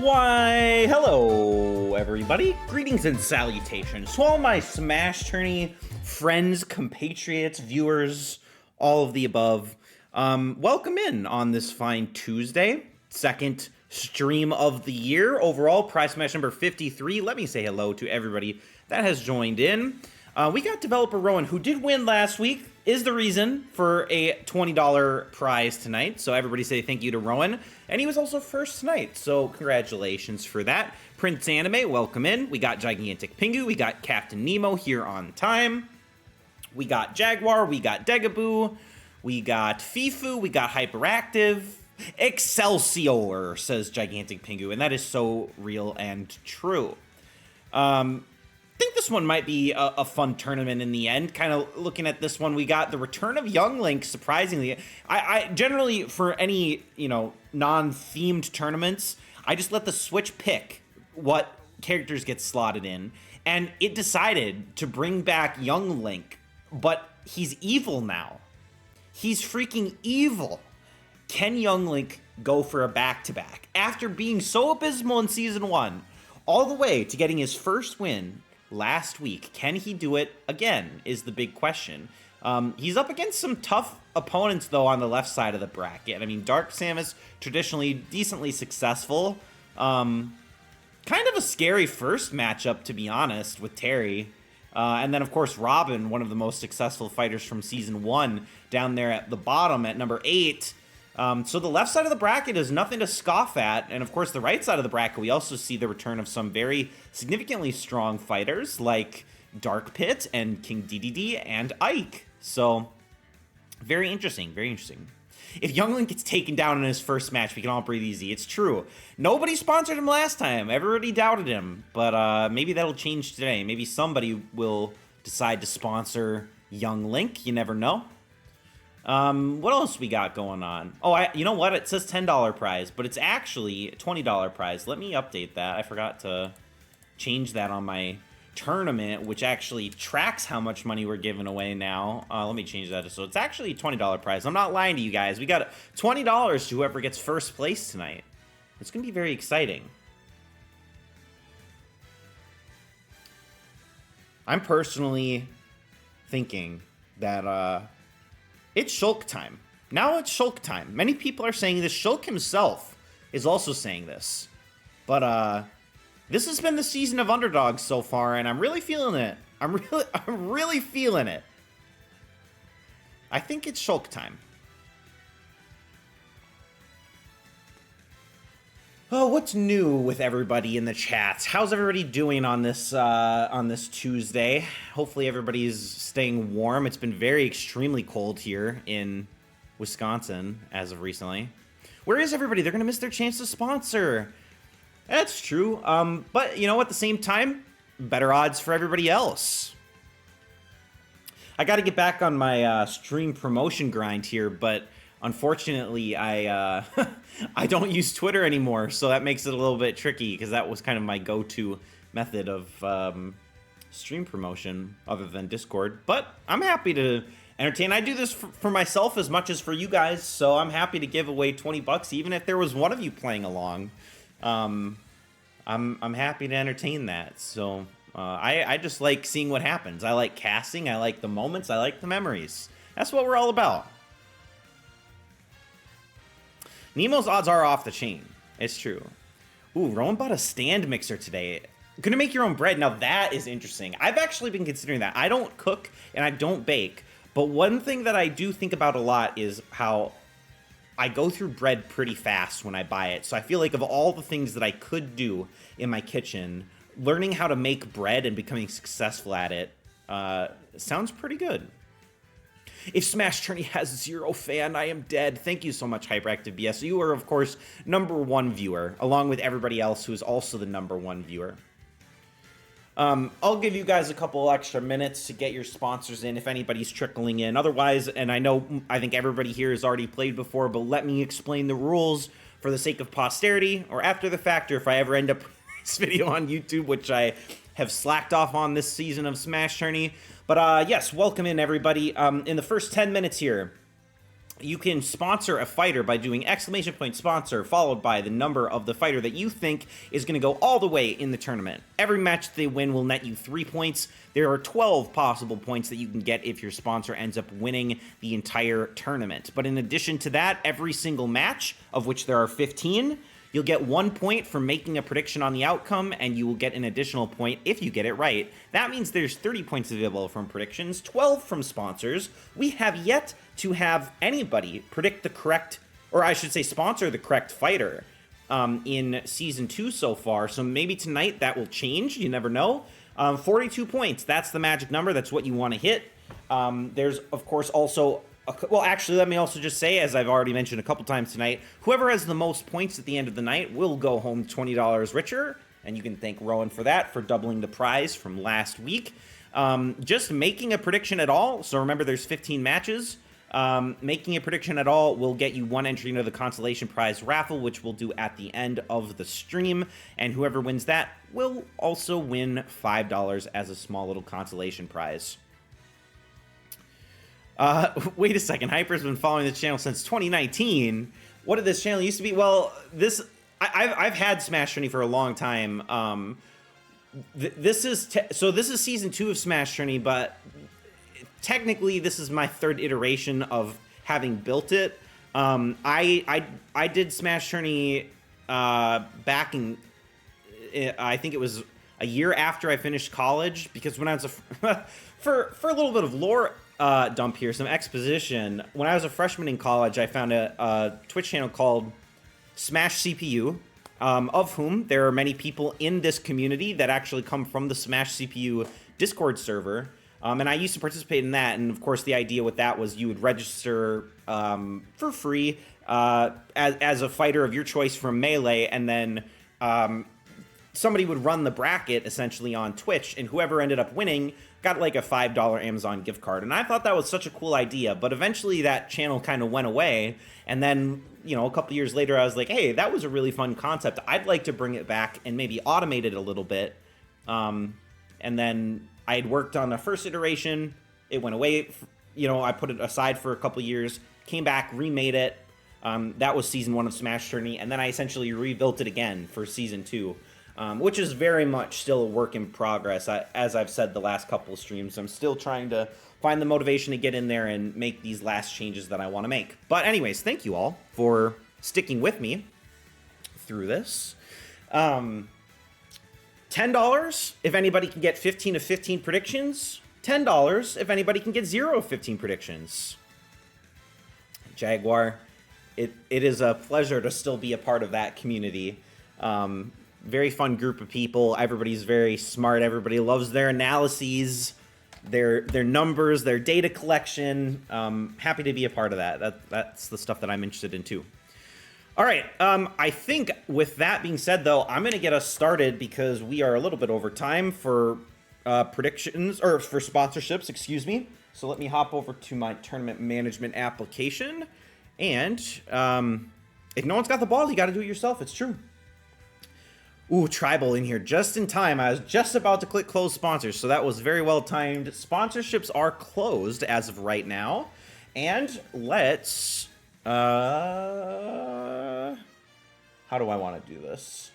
Why, hello, everybody. Greetings and salutations to all my Smash Tourney friends, compatriots, viewers, all of the above. Welcome in on this fine Tuesday, second stream of the year. Overall, Prize Smash number 53. Let me say hello to everybody that has joined in. We got developer Rowan, who did win last week, is the reason for a $20 prize tonight. So everybody say thank you to Rowan. And he was also first tonight, so congratulations for that. Prince Anime, welcome in. We got Gigantic Pingu, we got Captain Nemo here on time. We got Jaguar, we got Degaboo, we got Fifu, we got Hyperactive. Excelsior, says Gigantic Pingu, and that is so real and true. I think this one might be a fun tournament in the end. Kind of looking at this one, we got the return of Young Link, surprisingly. I generally, for any, non-themed tournaments, I just let the Switch pick what characters get slotted in. And it decided to bring back Young Link, but he's evil now. He's freaking evil. Can Young Link go for a back-to-back? After being so abysmal in Season 1, all the way to getting his first win last week, can he do it again is the big question. He's up against some tough opponents, though, on the left side of the bracket. I mean, Dark Samus, traditionally decently successful. Kind of a scary first matchup, to be honest, with Terry. And then, of course, Robin, one of the most successful fighters from Season 1, down there at the bottom at number 8. So the left side of the bracket is nothing to scoff at. And of course, the right side of the bracket, we also see the return of some very significantly strong fighters like Dark Pit and King DDD and Ike. So very interesting, very interesting. If Young Link gets taken down in his first match, we can all breathe easy. It's true. Nobody sponsored him last time. Everybody doubted him. But maybe that'll change today. Maybe somebody will decide to sponsor Young Link. You never know. What else we got going on? Oh, you know what? It says $10 prize, but it's actually a $20 prize. Let me update that. I forgot to change that on my tournament, which actually tracks how much money we're giving away now. Let me change that. So it's actually a $20 prize. I'm not lying to you guys. We got $20 to whoever gets first place tonight. It's going to be very exciting. I'm personally thinking that, it's Shulk time. Now it's Shulk time. Many people are saying this. Shulk himself is also saying this. But this has been the season of underdogs so far, and I'm really feeling it. I'm really feeling it. I think it's Shulk time. Oh, what's new with everybody in the chats? How's everybody doing on this Tuesday? Hopefully everybody's staying warm. It's been very extremely cold here in Wisconsin as of recently. Where is everybody? They're going to miss their chance to sponsor. That's true. But, at the same time, better odds for everybody else. I got to get back on my stream promotion grind here, but unfortunately, I I don't use Twitter anymore, so that makes it a little bit tricky because that was kind of my go-to method of stream promotion other than Discord. But I'm happy to entertain. I do this for myself as much as for you guys, so I'm happy to give away $20 even if there was one of you playing along. I'm happy to entertain that. So I just like seeing what happens. I like casting. I like the moments. I like the memories. That's what we're all about. Nemo's odds are off the chain. It's true. Ooh, Rowan bought a stand mixer today. Gonna make your own bread. Now that is interesting. I've actually been considering that. I don't cook and I don't bake, but one thing that I do think about a lot is how I go through bread pretty fast when I buy it. So I feel like of all the things that I could do in my kitchen, learning how to make bread and becoming successful at it sounds pretty good. If Smash Tourney has 0 fan, I am dead. Thank you so much, Hyperactive BS. You are, of course, #1 viewer, along with everybody else who is also the #1 viewer. I'll give you guys a couple extra minutes to get your sponsors in if anybody's trickling in. Otherwise, and I think everybody here has already played before, but let me explain the rules for the sake of posterity, or after the fact, or if I ever end up this video on YouTube, which I have slacked off on this season of Smash Tourney. But yes, welcome in everybody. In the first 10 minutes here, you can sponsor a fighter by doing exclamation point sponsor followed by the number of the fighter that you think is going to go all the way in the tournament. Every match they win will net you 3 points. There are 12 possible points that you can get if your sponsor ends up winning the entire tournament. But in addition to that, every single match, of which there are 15, you'll get 1 point for making a prediction on the outcome, and you will get an additional point if you get it right. That means there's 30 points available from predictions, 12 from sponsors. We have yet to have anybody predict the correct, or I should say sponsor the correct fighter in Season 2 so far, so maybe tonight that will change, you never know. 42 points, that's the magic number, that's what you want to hit. There's, of course, also... Well, actually, let me also just say, as I've already mentioned a couple times tonight, whoever has the most points at the end of the night will go home $20 richer, and you can thank Rowan for that, for doubling the prize from last week. Just making a prediction at all, so remember there's 15 matches, making a prediction at all will get you 1 entry into the consolation prize raffle, which we'll do at the end of the stream, and whoever wins that will also win $5 as a small little consolation prize. Wait a second, Hyper's been following this channel since 2019. What did this channel used to be? Well, I've had Smash Tourney for a long time. This is Season 2 of Smash Tourney, but technically this is my 3rd iteration of having built it. I did Smash Tourney back in, I think it was a year after I finished college, because when I was for a little bit of lore dump here, some exposition. When I was a freshman in college, I found a Twitch channel called Smash CPU, of whom there are many people in this community that actually come from the Smash CPU Discord server. And I used to participate in that, and of course the idea with that was you would register for free as a fighter of your choice from Melee, and then somebody would run the bracket essentially on Twitch, and whoever ended up winning got like a $5 Amazon gift card. And I thought that was such a cool idea, but eventually that channel kind of went away. And then, you know, a couple years later, I was like, hey, that was a really fun concept. I'd like to bring it back and maybe automate it a little bit. And then I had worked on the first iteration. It went away. You know, I put it aside for a couple years, came back, remade it. That was Season 1 of Smash Tourney. And then I essentially rebuilt it again for Season 2. Which is very much still a work in progress. As I've said the last couple of streams, I'm still trying to find the motivation to get in there and make these last changes that I want to make. But anyways, thank you all for sticking with me through this. $10 if anybody can get 15 of 15 predictions. $10 if anybody can get 0 of 15 predictions. Jaguar, it is a pleasure to still be a part of that community. Very fun group of people. Everybody's very smart. Everybody loves their analyses, their numbers, their data collection. Happy to be a part of that. That's the stuff that I'm interested in too. All right. I think with that being said, though, I'm going to get us started because we are a little bit over time for predictions, or for sponsorships, excuse me. So let me hop over to my tournament management application. And if no one's got the ball, you got to do it yourself. It's true. Ooh, Tribal in here just in time. I was just about to click close sponsors, so that was very well timed. Sponsorships are closed as of right now. And let's... how do I want to do this?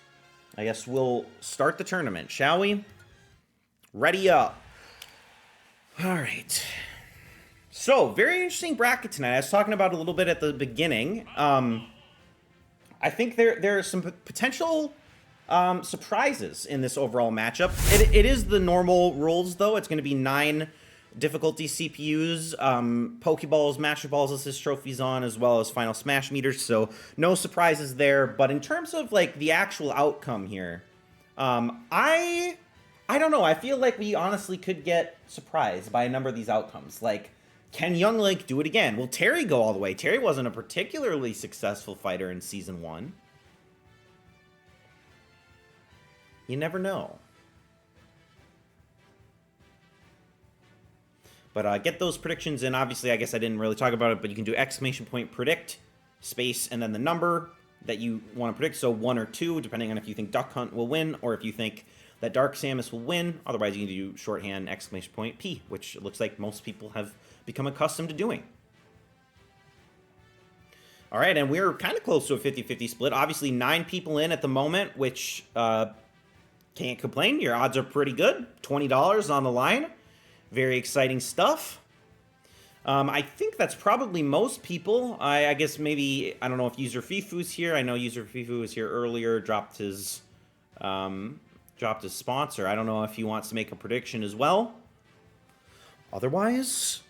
I guess we'll start the tournament, shall we? Ready up. All right. So, very interesting bracket tonight. I was talking about it a little bit at the beginning. I think there are some potential... surprises in this overall matchup. It is the normal rules, though. It's going to be 9 difficulty CPUs, Pokeballs, Master Balls, assist trophies on, as well as final Smash meters, so no surprises there. But in terms of, like, the actual outcome here, I don't know. I feel like we honestly could get surprised by a number of these outcomes. Like, can Young Link do it again? Will Terry go all the way? Terry wasn't a particularly successful fighter in Season 1. You never know. But get those predictions in. Obviously, I guess I didn't really talk about it, but you can do exclamation point predict, space, and then the number that you want to predict. So 1 or 2, depending on if you think Duck Hunt will win or if you think that Dark Samus will win. Otherwise, you can do shorthand exclamation point P, which it looks like most people have become accustomed to doing. All right, and we're kind of close to a 50-50 split. Obviously, 9 people in at the moment, which can't complain. Your odds are pretty good. $20 on the line. Very exciting stuff. I think that's probably most people. I guess maybe, I don't know if User Fifu's here. I know User Fifu was here earlier, dropped his sponsor. I don't know if he wants to make a prediction as well. Otherwise,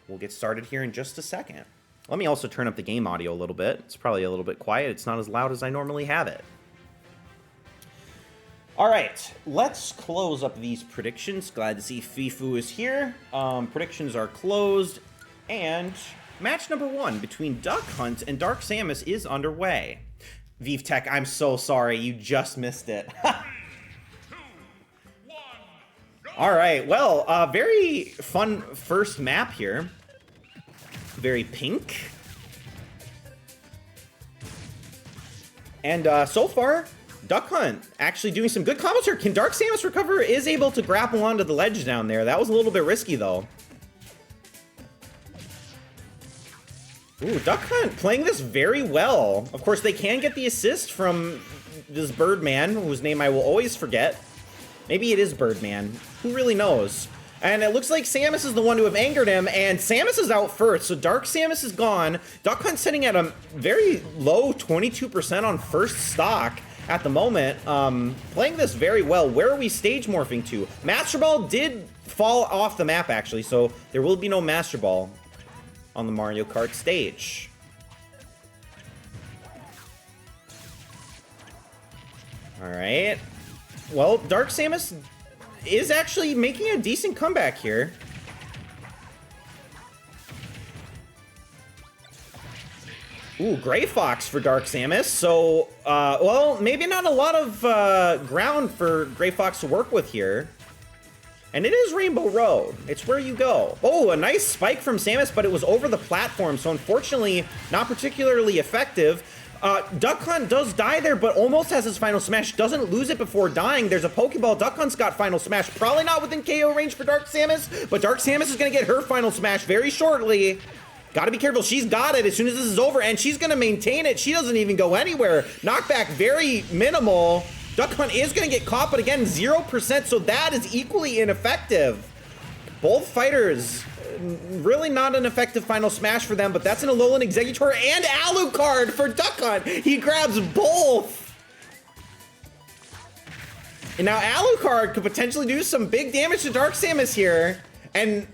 we'll get started here in just a second. Let me also turn up the game audio a little bit. It's probably a little bit quiet. It's not as loud as I normally have it. All right, let's close up these predictions. Glad to see Fifu is here. Predictions are closed, and match number 1 between Duck Hunt and Dark Samus is underway. ViveTech, I'm so sorry, you just missed it. 3, 2, 1, go! All right, well, very fun first map here. Very pink. And so far, Duck Hunt actually doing some good combos here. Can Dark Samus recover? Is able to grapple onto the ledge down there. That was a little bit risky, though. Ooh, Duck Hunt playing this very well. Of course, they can get the assist from this Birdman, whose name I will always forget. Maybe it is Birdman. Who really knows? And it looks like Samus is the one to have angered him, and Samus is out first, so Dark Samus is gone. Duck Hunt sitting at a very low 22% on first stock at the moment. Playing this very well. Where are we stage morphing to? Master Ball did fall off the map, actually, so there will be no Master Ball on the Mario Kart stage. All right. Well, Dark Samus is actually making a decent comeback here. Ooh, Gray Fox for Dark Samus. So, well, maybe not a lot of ground for Gray Fox to work with here. And it is Rainbow Road. It's where you go. Oh, a nice spike from Samus, but it was over the platform, so unfortunately not particularly effective. Duck Hunt does die there, but almost has his final smash. Doesn't lose it before dying. There's a Pokeball. Duck Hunt's got final smash. Probably not within KO range for Dark Samus, but Dark Samus is going to get her final smash very shortly. Gotta be careful. She's got it as soon as this is over, and she's going to maintain it. She doesn't even go anywhere. Knockback very minimal. Duck Hunt is going to get caught, but again, 0%, so that is equally ineffective. Both fighters, really not an effective final smash for them, but that's an Alolan Exeggutor and Alucard for Duck Hunt. He grabs both. And now Alucard could potentially do some big damage to Dark Samus here. And,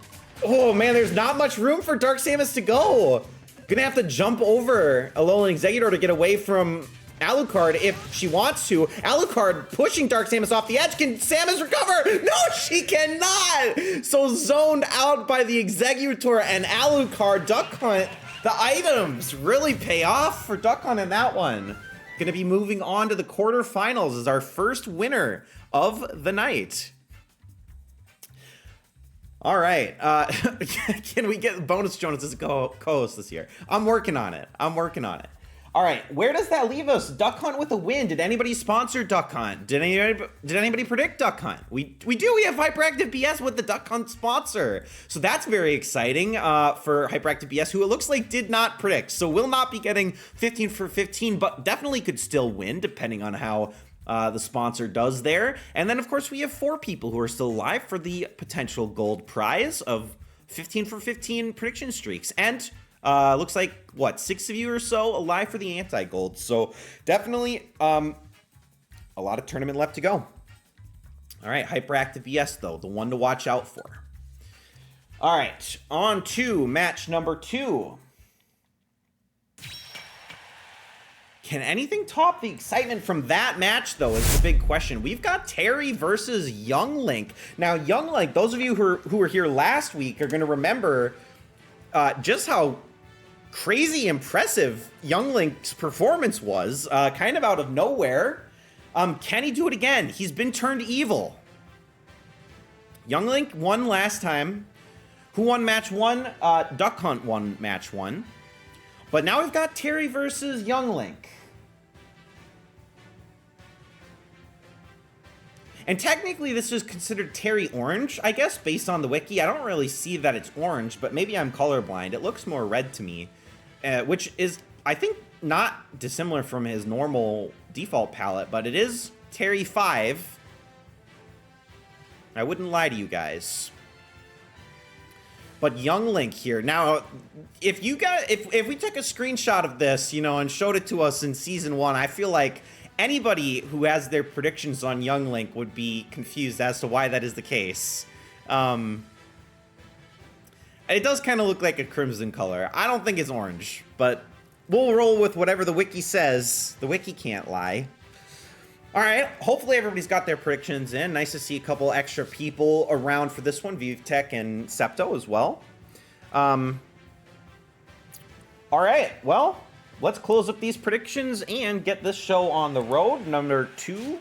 oh man, there's not much room for Dark Samus to go. Gonna have to jump over Alolan Exeggutor to get away from Alucard if she wants to. Alucard pushing Dark Samus off the edge. Can Samus recover? No, she cannot! So zoned out by the Exeggutor and Alucard. Duck Hunt, the items really pay off for Duck Hunt in that one. Gonna be moving on to the quarterfinals as our first winner of the night. All right, can we get Bonus Jonas as a co-host this year? I'm working on it. All right, where does that leave us? Duck Hunt with a win. Did anybody sponsor Duck Hunt? Did anybody predict Duck Hunt? We do. We have Hyperactive BS with the Duck Hunt sponsor. So that's very exciting for Hyperactive BS, who it looks like did not predict. So will not be getting 15 for 15, but definitely could still win depending on how the sponsor does there. And then, of course, we have 4 people who are still alive for the potential gold prize of 15 for 15 prediction streaks. And looks like, what, 6 of you or so alive for the anti-gold. So definitely a lot of tournament left to go. All right, Hyperactive BS, though, the one to watch out for. All right, on to match number 2. Can anything top the excitement from that match, though, is the big question. We've got Terry versus Young Link. Now, Young Link, those of you who were here last week are going to remember just how crazy impressive Young Link's performance was, kind of out of nowhere. Can he do it again? He's been turned evil. Young Link won last time. Who won match 1? Duck Hunt won match 1. But now we've got Terry versus Young Link. And technically this is considered Terry Orange, I guess, based on the wiki. I don't really see that it's orange, but maybe I'm colorblind. It looks more red to me, which is I think not dissimilar from his normal default palette, but it is Terry 5. I wouldn't lie to you guys. But Young Link here. Now, if we took a screenshot of this, you know, and showed it to us in Season 1, I feel like anybody who has their predictions on Young Link would be confused as to why that is the case. It does kind of look like a crimson color. I don't think it's orange, but we'll roll with whatever the wiki says. The wiki can't lie. All right, hopefully everybody's got their predictions in. Nice to see a couple extra people around for this one, Vivtech and Septo as well. All right, well, let's close up these predictions and get this show on the road. Number 2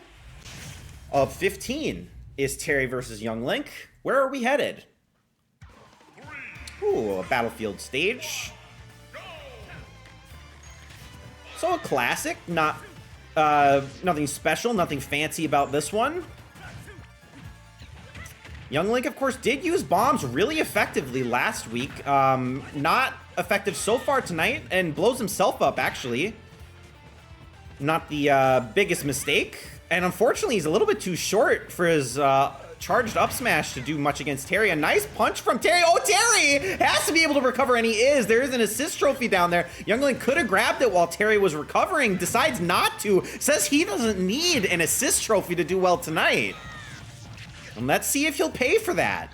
of 15 is Terry versus Young Link. Where are we headed? Ooh, a battlefield stage. So a classic, nothing special, nothing fancy about this one. Young Link, of course, did use bombs really effectively last week. Not effective so far tonight, and blows himself up, actually. Not the biggest mistake. And unfortunately, he's a little bit too short for his charged up smash to do much against Terry. A nice punch from Terry. Oh, Terry has to be able to recover, and he is. There is an assist trophy down there. Young Link could have grabbed it while Terry was recovering, decides not to, says he doesn't need an assist trophy to do well tonight. And let's see if he'll pay for that.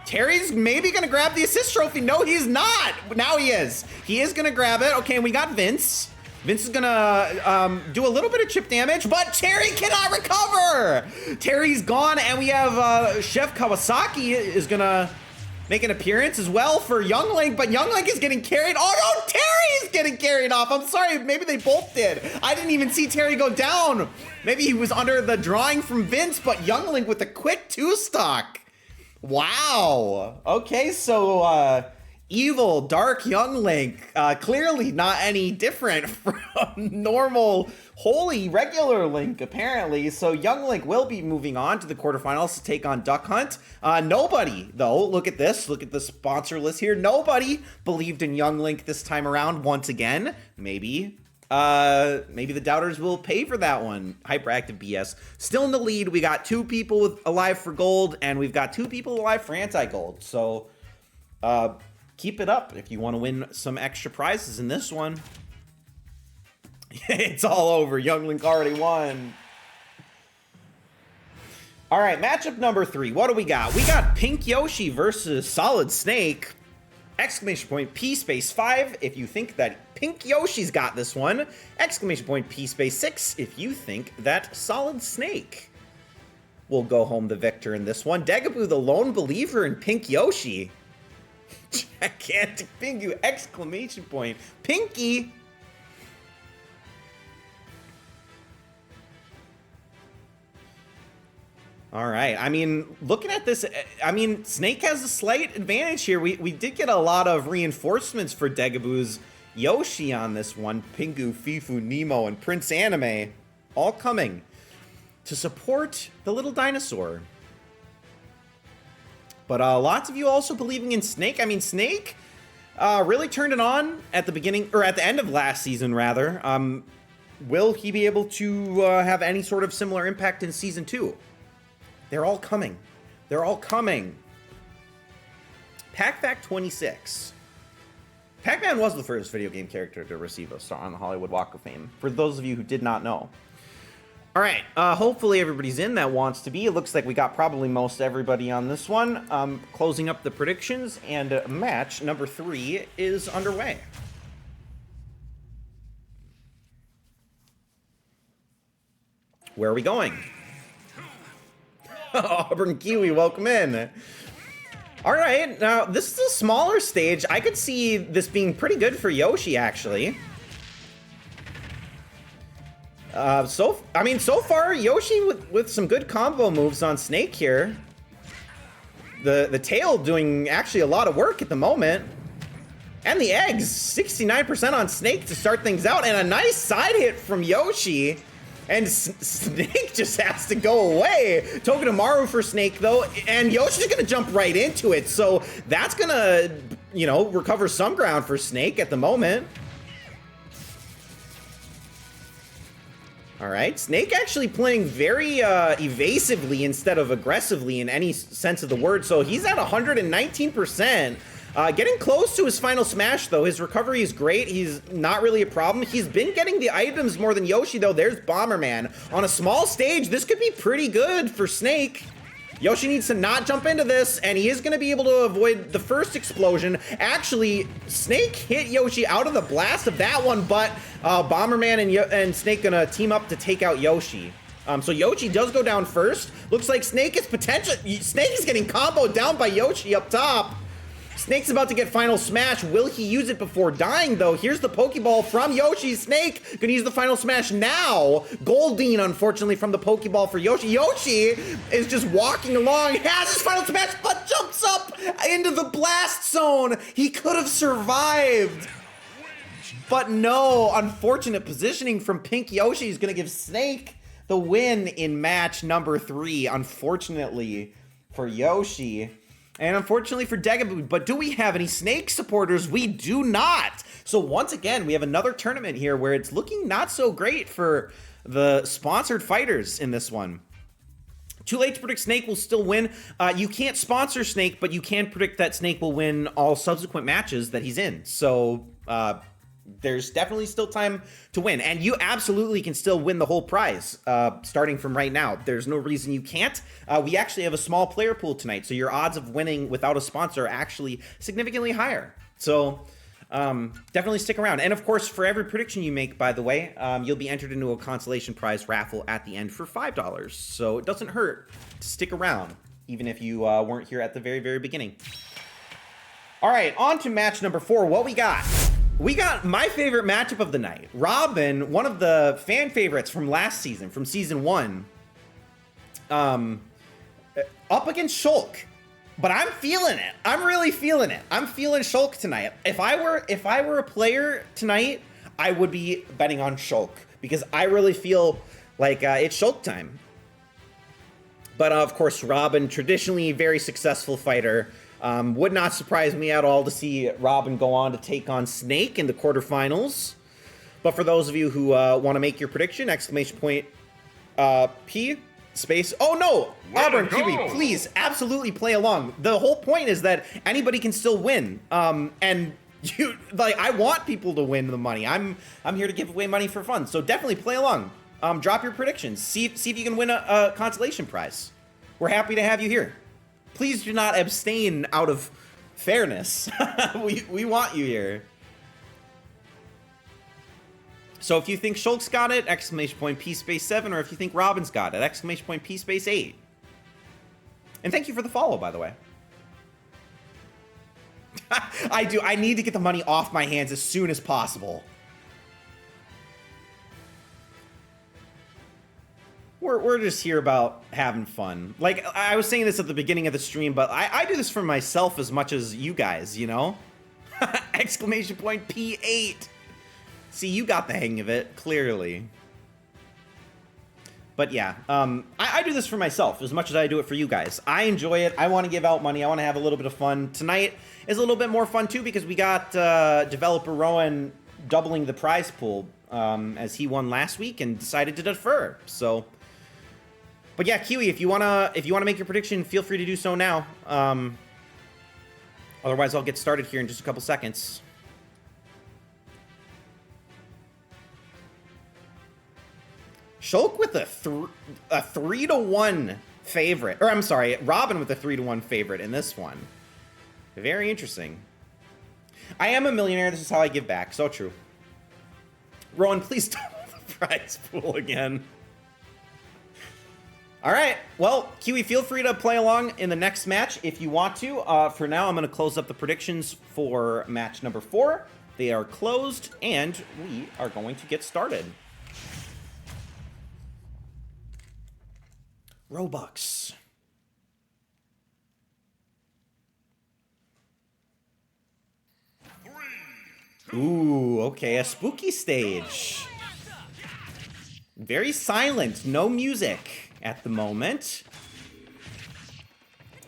Terry's maybe gonna grab the assist trophy. No, he's not. Now he is. He is gonna grab it. Okay, and we got Vince. Vince is gonna do a little bit of chip damage, but Terry cannot recover! Terry's gone, and we have Chef Kawasaki is gonna make an appearance as well for Young Link, but Young Link is getting carried. Oh no, Terry's getting carried off. I'm sorry, maybe they both did. I didn't even see Terry go down. Maybe he was under the drawing from Vince, but Young Link with a quick 2-stock. Wow. Okay, so evil, dark Young Link, clearly not any different from normal, holy, regular Link, apparently. So Young Link will be moving on to the quarterfinals to take on Duck Hunt. Nobody, though, look at this, look at the sponsor list here. Nobody believed in Young Link this time around once again. Maybe the doubters will pay for that one. Hyperactive BS. Still in the lead. We got 2 people alive for gold, and we've got 2 people alive for anti-gold. So, keep it up if you want to win some extra prizes in this one. It's all over. Young Link already won. All right, matchup number 3. What do we got? We got Pink Yoshi versus Solid Snake. Exclamation point P space 5 if you think that Pink Yoshi's got this one. Exclamation point P space 6 if you think that Solid Snake will go home the victor in this one. Degaboo, the lone believer in Pink Yoshi. Gigantic Pingu! Exclamation point. Pinky! All right. I mean, looking at this, I mean, Snake has a slight advantage here. We did get a lot of reinforcements for Degaboo's Yoshi on this one. Pingu, Fifu, Nemo, and Prince Anime all coming to support the little dinosaur. But lots of you also believing in Snake. I mean, Snake really turned it on at the beginning, or at the end of last season, rather. Will he be able to have any sort of similar impact in Season 2? They're all coming. They're all coming. PackFact 26. Pac-Man was the first video game character to receive a star on the Hollywood Walk of Fame, for those of you who did not know. All right, hopefully everybody's in that wants to be. It looks like we got probably most everybody on this one. Closing up the predictions, and match number 3 is underway. Where are we going? Auburn Kiwi, welcome in. All right, now this is a smaller stage. I could see this being pretty good for Yoshi, actually. So far, Yoshi with some good combo moves on Snake here. The tail doing actually a lot of work at the moment. And the eggs, 69% on Snake to start things out, and a nice side hit from Yoshi. And Snake just has to go away. Togedemaru for Snake, though, and Yoshi's gonna jump right into it. So that's gonna, you know, recover some ground for Snake at the moment. All right, Snake actually playing very evasively instead of aggressively in any sense of the word. So he's at 119%. Getting close to his final smash, though. His recovery is great. He's not really a problem. He's been getting the items more than Yoshi, though. There's Bomberman. On a small stage, this could be pretty good for Snake. Yoshi needs to not jump into this, and he is going to be able to avoid the first explosion. Actually, Snake hit Yoshi out of the blast of that one, but Bomberman and Snake going to team up to take out Yoshi. So Yoshi does go down first. Looks like Snake is getting comboed down by Yoshi up top. Snake's about to get final smash. Will he use it before dying, though? Here's the Pokeball from Yoshi. Snake gonna use the final smash now. Goldeen, unfortunately, from the Pokeball for Yoshi. Yoshi is just walking along, has his final smash, but jumps up into the blast zone. He could have survived. But no, unfortunate positioning from Pink Yoshi is gonna give Snake the win in match number 3, unfortunately for Yoshi. And unfortunately for Degaboo, but do we have any Snake supporters? We do not. So once again, we have another tournament here where it's looking not so great for the sponsored fighters in this one. Too late to predict Snake will still win. You can't sponsor Snake, but you can predict that Snake will win all subsequent matches that he's in. So there's definitely still time to win. And you absolutely can still win the whole prize starting from right now. There's no reason you can't. We actually have a small player pool tonight, so your odds of winning without a sponsor are actually significantly higher. So definitely stick around. And of course, for every prediction you make, by the way, you'll be entered into a consolation prize raffle at the end for $5. So it doesn't hurt to stick around, even if you weren't here at the very, very beginning. All right, on to match number 4. What we got? We got my favorite matchup of the night. Robin, one of the fan favorites from last season, from season 1, up against Shulk. But I'm feeling it. I'm really feeling it. I'm feeling Shulk tonight. If I were a player tonight, I would be betting on Shulk because I really feel like it's Shulk time. But of course, Robin, traditionally a very successful fighter. Would not surprise me at all to see Robin go on to take on Snake in the quarterfinals. But for those of you who want to make your prediction, exclamation point P space. Oh no! Auburn Kiwi, please absolutely play along. The whole point is that anybody can still win. And you I want people to win the money. I'm here to give away money for fun. So definitely play along. Drop your predictions. See if you can win a consolation prize. We're happy to have you here. Please do not abstain out of fairness. we want you here. So if you think Shulk's got it, exclamation point P space 7, or if you think Robin's got it, exclamation point P space 8. And thank you for the follow, by the way. I need to get the money off my hands as soon as possible. We're just here about having fun. Like, I was saying this at the beginning of the stream, but I do this for myself as much as you guys, you know? Exclamation point P8. See, you got the hang of it, clearly. But yeah, I do this for myself as much as I do it for you guys. I enjoy it. I want to give out money. I want to have a little bit of fun. Tonight is a little bit more fun, too, because we got developer Rowan doubling the prize pool as he won last week and decided to defer. So... But yeah, Kiwi, if you wanna make your prediction, feel free to do so now. Otherwise, I'll get started here in just a couple seconds. Shulk with a 3-to-1 favorite, or I'm sorry, Robin with a 3-to-1 favorite in this one. Very interesting. I am a millionaire. This is how I give back. So true. Rowan, please double the prize pool again. All right, well, Kiwi, feel free to play along in the next match if you want to. For now, I'm going to close up the predictions for match number 4. They are closed, and we are going to get started. Robux. Ooh, okay, a spooky stage. Very silent, no music at the moment.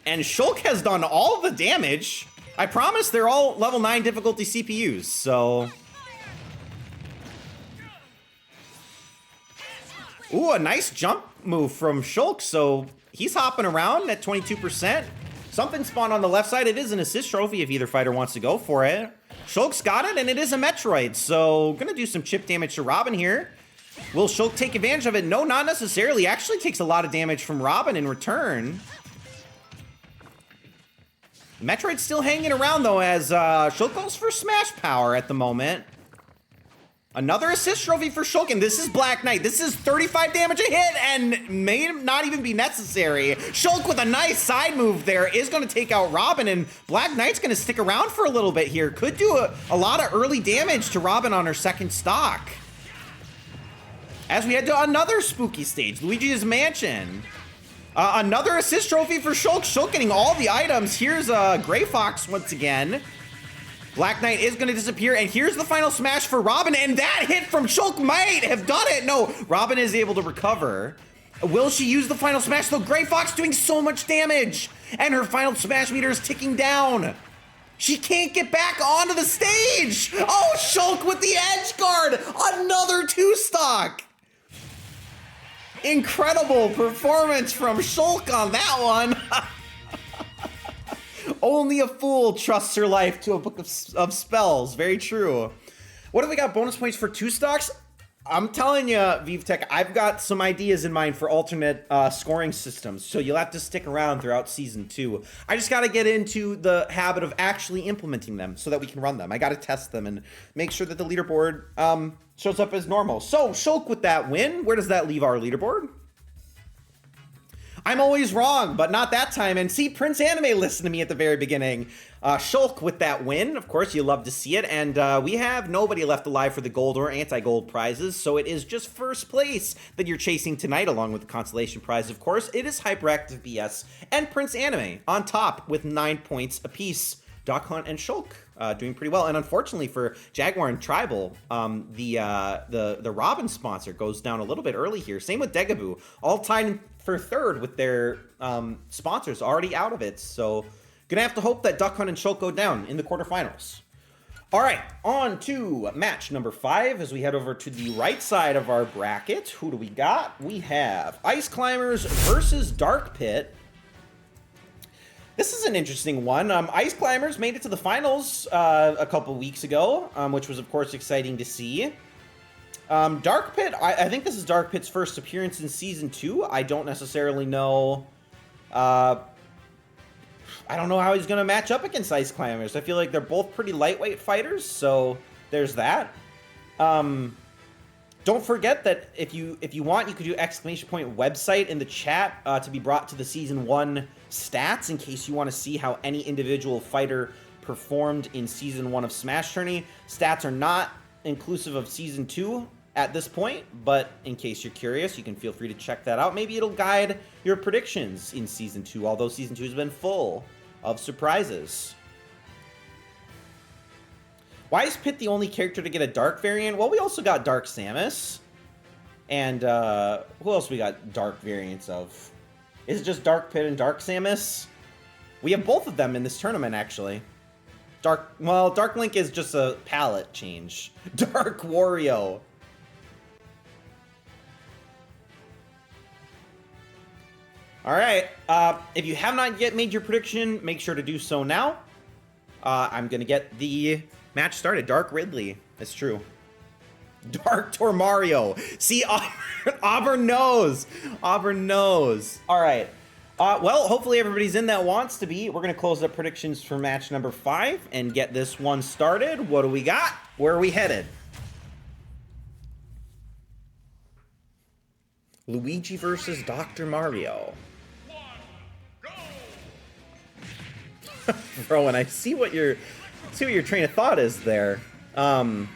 And Shulk has done all the damage. I promise they're all level 9 difficulty CPUs, so... Ooh, a nice jump move from Shulk. So he's hopping around at 22%. Something spawned on the left side. It is an assist trophy if either fighter wants to go for it. Shulk's got it, and it is a Metroid. So gonna do some chip damage to Robin here. Will Shulk take advantage of it? No, not necessarily. Actually takes a lot of damage from Robin in return. Metroid's still hanging around, though, as Shulk goes for Smash Power at the moment. Another assist trophy for Shulk, and this is Black Knight. This is 35 damage a hit, and may not even be necessary. Shulk with a nice side move there is going to take out Robin, and Black Knight's going to stick around for a little bit here. Could do a lot of early damage to Robin on her second stock. As we head to another spooky stage, Luigi's Mansion. Another assist trophy for Shulk. Shulk getting all the items. Here's Gray Fox once again. Black Knight is going to disappear, and here's the final smash for Robin, and that hit from Shulk might have done it. No, Robin is able to recover. Will she use the final smash, though? Gray Fox doing so much damage, and her final smash meter is ticking down. She can't get back onto the stage. Oh, Shulk with the edge guard. Another 2-stock. Incredible performance from Shulk on that one. Only a fool trusts her life to a book of spells. Very true. What have we got? Bonus points for 2-stocks? I'm telling you, ViveTech, I've got some ideas in mind for alternate scoring systems, so you'll have to stick around throughout Season 2. I just got to get into the habit of actually implementing them so that we can run them. I got to test them and make sure that the leaderboard shows up as normal. So, Shulk with that win. Where does that leave our leaderboard? I'm always wrong, but not that time. And see, Prince Anime listened to me at the very beginning. Shulk with that win. Of course, you love to see it. And we have nobody left alive for the gold or anti-gold prizes. So it is just first place that you're chasing tonight, along with the consolation prize, of course. It is Hyperactive BS and Prince Anime on top with 9 points apiece. Doc Hunt and Shulk doing pretty well. And unfortunately for Jaguar and Tribal, the Robin sponsor goes down a little bit early here. Same with Degaboo. All tied for third with their sponsors already out of it. So gonna have to hope that Duck Hunt and Shulk go down in the quarterfinals. All right, on to match number 5 as we head over to the right side of our bracket. Who do we got? We have Ice Climbers versus Dark Pit. This is an interesting one. Ice Climbers made it to the finals a couple weeks ago, which was, of course, exciting to see. Dark Pit, I think this is Dark Pit's first appearance in Season 2. I don't necessarily know. I don't know how he's going to match up against Ice Climbers. I feel like they're both pretty lightweight fighters, so there's that. Don't forget that if you want, you could do !website in the chat to be brought to the Season 1 stats in case you want to see how any individual fighter performed in Season 1 of Smash Tourney. Stats are not inclusive of Season 2 at this point, but in case you're curious, you can feel free to check that out. Maybe it'll guide your predictions in Season 2, although Season 2 has been full of surprises. Why is Pit the only character to get a Dark variant? Well, we also got Dark Samus. And who else we got Dark variants of? Is it just Dark Pit and Dark Samus? We have both of them in this tournament, actually. Dark Link is just a palette change. Dark Wario. All right, if you have not yet made your prediction, make sure to do so now. I'm going to get the match started. Dark Ridley. That's true. Dark Tormario. See, Auburn knows. Auburn knows. All right. Well, hopefully everybody's in that wants to be. We're going to close up predictions for match number 5 and get this one started. What do we got? Where are we headed? Luigi versus Dr. Mario. Bro, and I see what your train of thought is there. All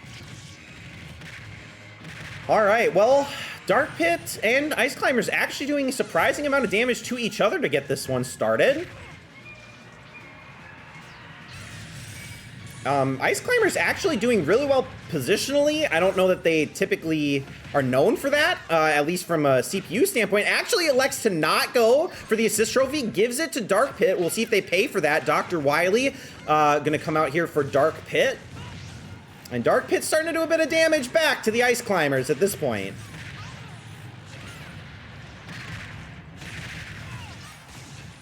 right, well, Dark Pit and Ice Climbers actually doing a surprising amount of damage to each other to get this one started. Ice Climbers actually doing really well positionally. I don't know that they typically are known for that, at least from a CPU standpoint. Actually elects to not go for the assist trophy, gives it to Dark Pit. We'll see if they pay for that. Dr. Wily gonna come out here for Dark Pit. And Dark Pit's starting to do a bit of damage back to the Ice Climbers at this point.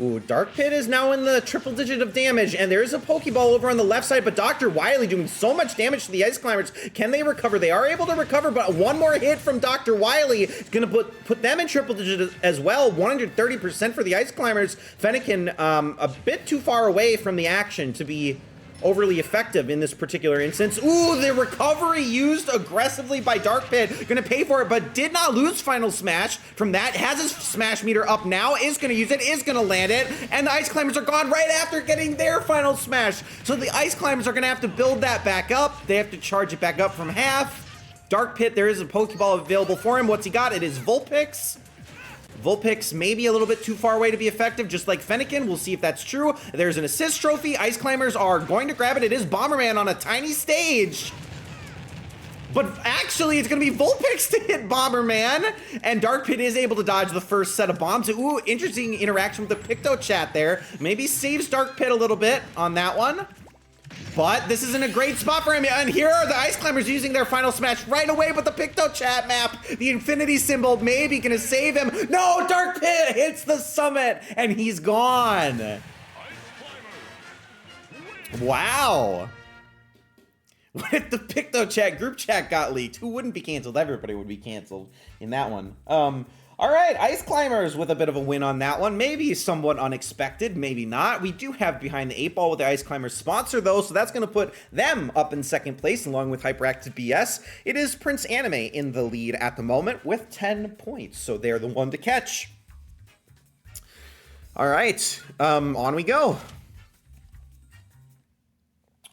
Ooh, Dark Pit is now in the triple digit of damage, and there's a Pokeball over on the left side, but Dr. Wily doing so much damage to the Ice Climbers. Can they recover? They are able to recover, but one more hit from Dr. Wily is going to put them in triple digit as well. 130% for the Ice Climbers. Fennekin, a bit too far away from the action to be overly effective in this particular instance. Ooh, the recovery used aggressively by Dark Pit. Gonna pay for it, but did not lose Final Smash from that. Has his Smash meter up now, is gonna use it, is gonna land it, and the Ice Climbers are gone right after getting their Final Smash. So the Ice Climbers are gonna have to build that back up. They have to charge it back up from half. Dark Pit, there is a Pokeball available for him. What's he got? It is Vulpix. Vulpix may be a little bit too far away to be effective, just like Fennekin. We'll see if that's true. There's an assist trophy. Ice Climbers are going to grab it. It is Bomberman on a tiny stage. But actually, it's going to be Vulpix to hit Bomberman. And Dark Pit is able to dodge the first set of bombs. Ooh, interesting interaction with the Picto Chat there. Maybe saves Dark Pit a little bit on that one. But this isn't a great spot for him. And here are the Ice Climbers using their Final Smash right away, but the Picto Chat map, the infinity symbol, maybe gonna save him. No, Dark Pit hits the summit, and he's gone. Wow. What if the Picto Chat group chat got leaked? Who wouldn't be canceled? Everybody would be canceled in that one. All right, Ice Climbers with a bit of a win on that one. Maybe somewhat unexpected, maybe not. We do have Behind the 8 Ball with the Ice Climbers sponsor, though, so that's going to put them up in second place along with Hyperactive BS. It is Prince Anime in the lead at the moment with 10 points, so they're the one to catch. All right, on we go.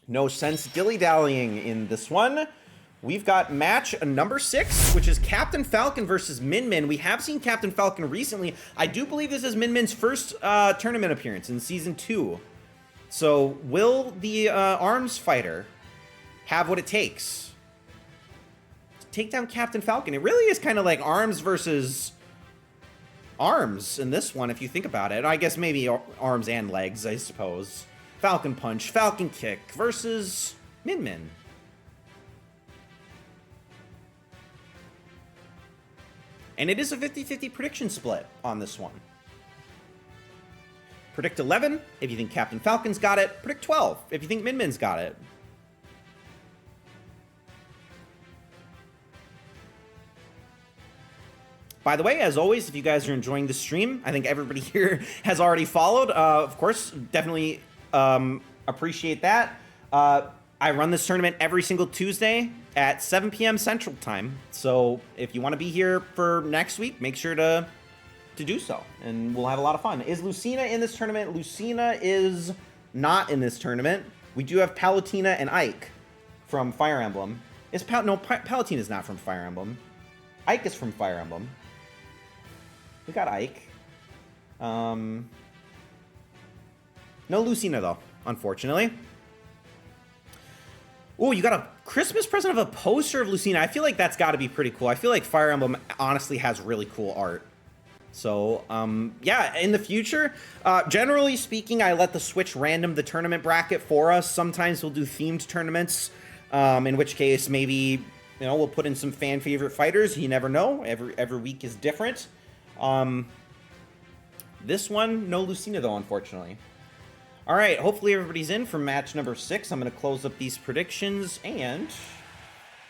No sense dilly-dallying in this one. We've got match number 6, which is Captain Falcon versus Min Min. We have seen Captain Falcon recently. I do believe this is Min Min's first tournament appearance in Season 2. So will the Arms fighter have what it takes to take down Captain Falcon? It really is kind of like Arms versus Arms in this one, if you think about it. I guess maybe Arms and Legs, I suppose. Falcon Punch, Falcon Kick versus Min Min. And it is a 50-50 prediction split on this one. Predict 11 if you think Captain Falcon's got it. Predict 12 if you think Min Min's got it. By the way, as always, if you guys are enjoying the stream, I think everybody here has already followed. Of course, definitely appreciate that. I run this tournament every single Tuesday at 7 p.m. Central Time. So if you want to be here for next week, make sure to do so, and we'll have a lot of fun. Is Lucina in this tournament? Lucina is not in this tournament. We do have Palutena and Ike from Fire Emblem. Palutena is not from Fire Emblem. Ike is from Fire Emblem. We got Ike. No Lucina, though, unfortunately. Oh, you got a Christmas present of a poster of Lucina. I feel like that's got to be pretty cool. I feel like Fire Emblem honestly has really cool art. So, yeah, in the future, generally speaking, I let the Switch random the tournament bracket for us. Sometimes we'll do themed tournaments, in which case maybe, we'll put in some fan favorite fighters. You never know. Every week is different. This one, no Lucina, though, unfortunately. All right, hopefully everybody's in for match number 6. I'm going to close up these predictions, and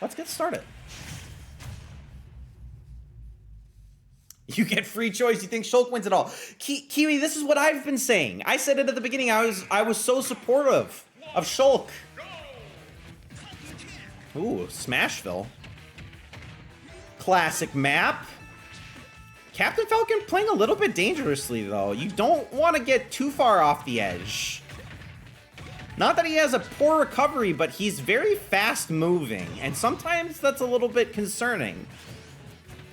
let's get started. You get free choice. You think Shulk wins it all. Kiwi, this is what I've been saying. I said it at the beginning. I was so supportive of Shulk. Ooh, Smashville. Classic map. Captain Falcon playing a little bit dangerously, though. You don't want to get too far off the edge. Not that he has a poor recovery, but he's very fast moving, and sometimes that's a little bit concerning.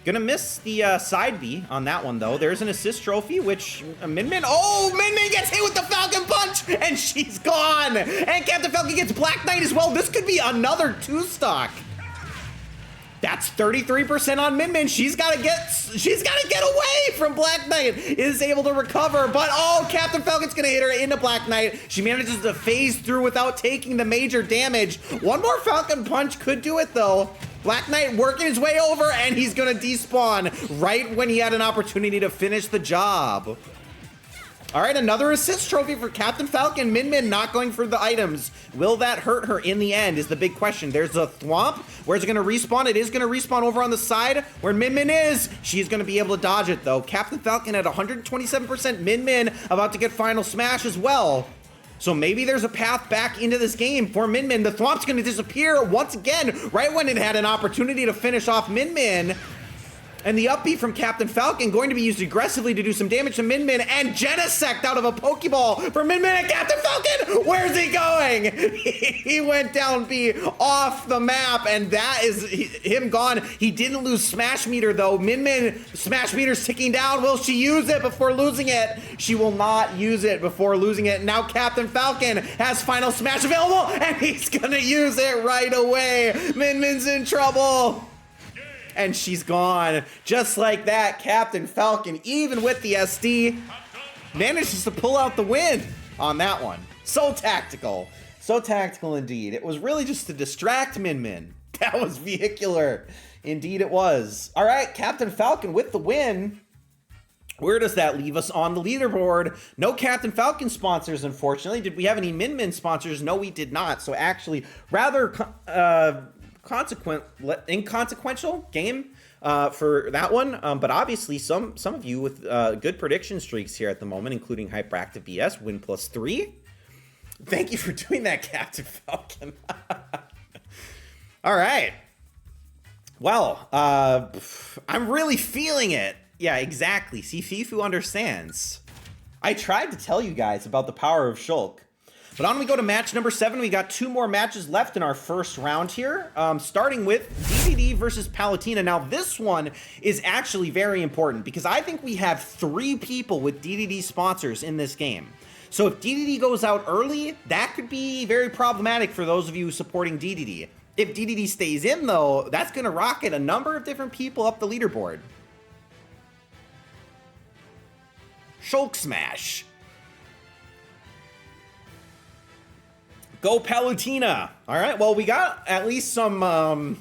Gonna miss the side B on that one, though. There's an assist trophy, which Min Min... Oh, Min Min gets hit with the Falcon Punch, and she's gone! And Captain Falcon gets Black Knight as well. This could be another 2-stock. That's 33% on Min Min. She's gotta get away from Black Knight. Is able to recover, but oh, Captain Falcon's gonna hit her into Black Knight. She manages to phase through without taking the major damage. One more Falcon Punch could do it, though. Black Knight working his way over, and he's gonna despawn right when he had an opportunity to finish the job. All right, another assist trophy for Captain Falcon. Min Min not going for the items. Will that hurt her in the end is the big question. There's a thwomp. Where's it going to respawn? It is going to respawn over on the side where Min Min is. She's going to be able to dodge it, though. Captain Falcon at 127%. Min Min about to get final smash as well. So maybe there's a path back into this game for Min Min. The thwomp's going to disappear once again right when it had an opportunity to finish off Min Min. And the up B from Captain Falcon going to be used aggressively to do some damage to Min Min, and Genesect out of a Pokeball for Min Min and Captain Falcon. Where's he going? He went down B off the map, and that is him gone. He didn't lose Smash Meter though. Min Min, Smash Meter's ticking down. Will she use it before losing it? She will not use it before losing it. Now Captain Falcon has Final Smash available, and he's gonna use it right away. Min Min's in trouble. And she's gone. Just like that, Captain Falcon, even with the SD, manages to pull out the win on that one. So tactical. So tactical indeed. It was really just to distract Min Min. That was vehicular. Indeed it was. All right, Captain Falcon with the win. Where does that leave us on the leaderboard? No Captain Falcon sponsors, unfortunately. Did we have any Min Min sponsors? No, we did not. So actually, rather inconsequential game for that one, but obviously some of you with good prediction streaks here at the moment, including Hyperactive BS, win +3. Thank you for doing that, Captain Falcon. All right. Well, I'm really feeling it. Yeah, exactly. See, Fifu understands. I tried to tell you guys about the power of Shulk. But on we go to match number 7. We got 2 more matches left in our first round here, starting with DDD versus Palutena. Now, this one is actually very important because I think we have 3 people with DDD sponsors in this game. So if DDD goes out early, that could be very problematic for those of you supporting DDD. If DDD stays in, though, that's going to rocket a number of different people up the leaderboard. Shulk Smash. Go Palutena. All right, well, we got at least some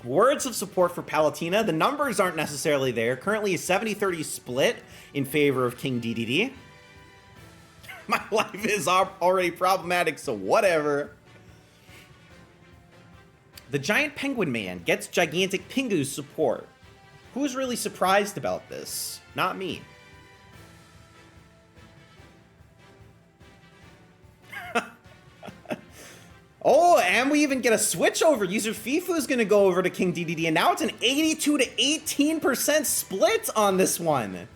words of support for Palutena. The numbers aren't necessarily there. Currently a 70-30 split in favor of King DDD. My life is already problematic, so whatever. The Giant Penguin Man gets Gigantic Pingu's support. Who's really surprised about this? Not me. Oh, and we even get a switch over. User Fifu is going to go over to King DDD, and now it's an 82 to 18% split on this one.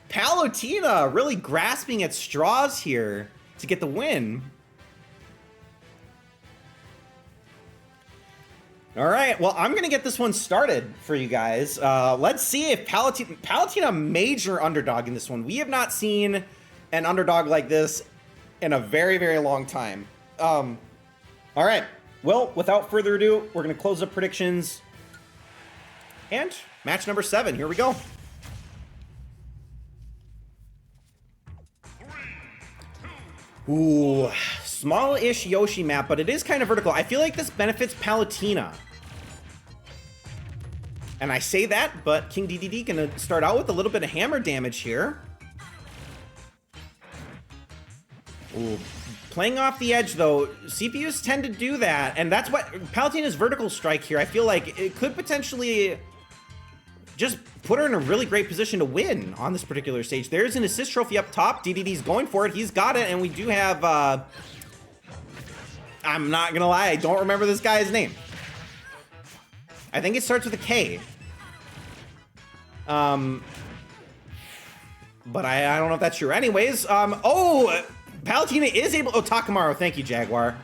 Palutena really grasping at straws here to get the win. All right, well, I'm going to get this one started for you guys. Let's see if Palutena major underdog in this one. We have not seen an underdog like this in a very, very long time. All right, well, without further ado, we're going to close up predictions. And match number 7, here we go. Ooh, small-ish Yoshi map, but it is kind of vertical. I feel like this benefits Palutena. And I say that, but King DDD going to start out with a little bit of hammer damage here. Ooh. Playing off the edge, though, CPUs tend to do that, and that's what Palutena's vertical strike here, I feel like it could potentially just put her in a really great position to win on this particular stage. There's an assist trophy up top. DDD's going for it. He's got it, and we do have, I'm not gonna lie, I don't remember this guy's name. I think it starts with a K. But I don't know if that's true. Anyways, oh! Palutena is able... Oh, Takamaru. Thank you, Jaguar.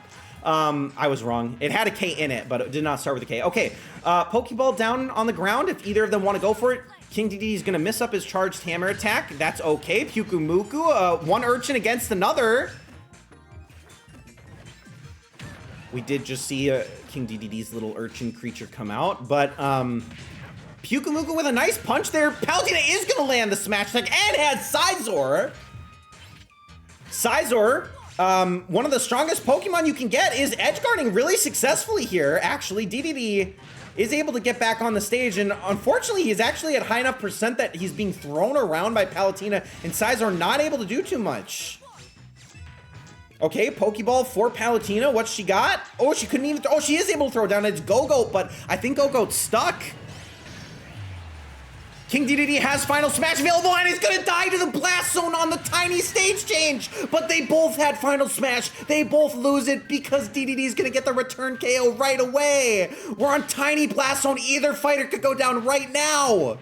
I was wrong. It had a K in it, but it did not start with a K. Okay. Pokeball down on the ground. If either of them want to go for it, King DD is going to miss up his charged hammer attack. That's okay. Pyukumuku. One urchin against another. We did just see King DDD's little urchin creature come out, but... Pyukumuku with a nice punch there. Palutena is going to land the smash attack and has Sizor. Sizor One of the strongest Pokemon you can get is edge guarding really successfully here. Actually, DDD is able to get back on the stage, and unfortunately, he's actually at high enough percent that he's being thrown around by Palutena, and Scizor not able to do too much. Okay, Pokeball for Palutena. What's she got? Oh, she couldn't even. Oh, she is able to throw down. It's Go-Goat, but I think Go-Goat's stuck. King DDD has Final Smash available, and he's gonna die to the Blast Zone on the tiny stage change. But they both had Final Smash. They both lose it because DDD is gonna get the return KO right away. We're on tiny Blast Zone. Either fighter could go down right now.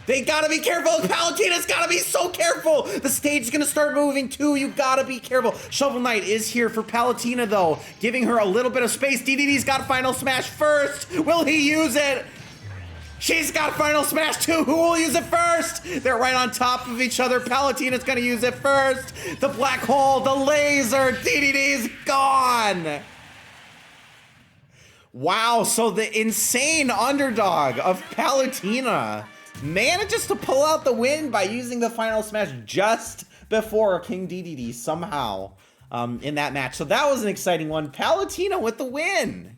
They gotta be careful. Palutena's gotta be so careful. The stage is gonna start moving too. You gotta be careful. Shovel Knight is here for Palutena though, giving her a little bit of space. DDD's got Final Smash first. Will he use it? She's got Final Smash too. Who will use it first? They're right on top of each other. Palutena's gonna use it first. The black hole, the laser. DDD's gone. Wow, so the insane underdog of Palutena manages to pull out the win by using the Final Smash just before King DDD somehow in that match. So that was an exciting one. Palutena with the win.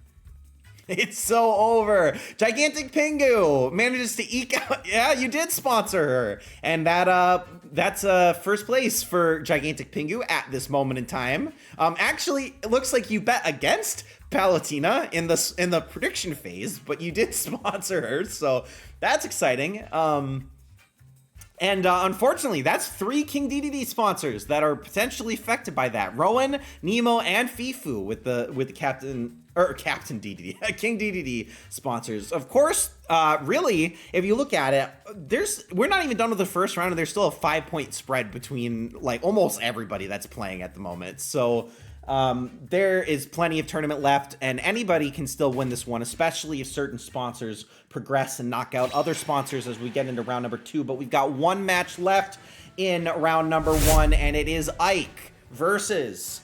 It's so over. Gigantic Pingu manages to eke out. Yeah, you did sponsor her. And that's first place for Gigantic Pingu at this moment in time. Actually, it looks like you bet against Palutena in the prediction phase, but you did sponsor her, so that's exciting. Unfortunately, that's 3 King DDD sponsors that are potentially affected by that. Rowan, Nemo, and Fifu with the Captain DDD, King DDD sponsors. Of course, really, if you look at it, we're not even done with the first round, and there's still a 5-point spread between like almost everybody that's playing at the moment. So there is plenty of tournament left, and anybody can still win this one, especially if certain sponsors progress and knock out other sponsors as we get into round number 2. But we've got one match left in round number 1, and it is Ike versus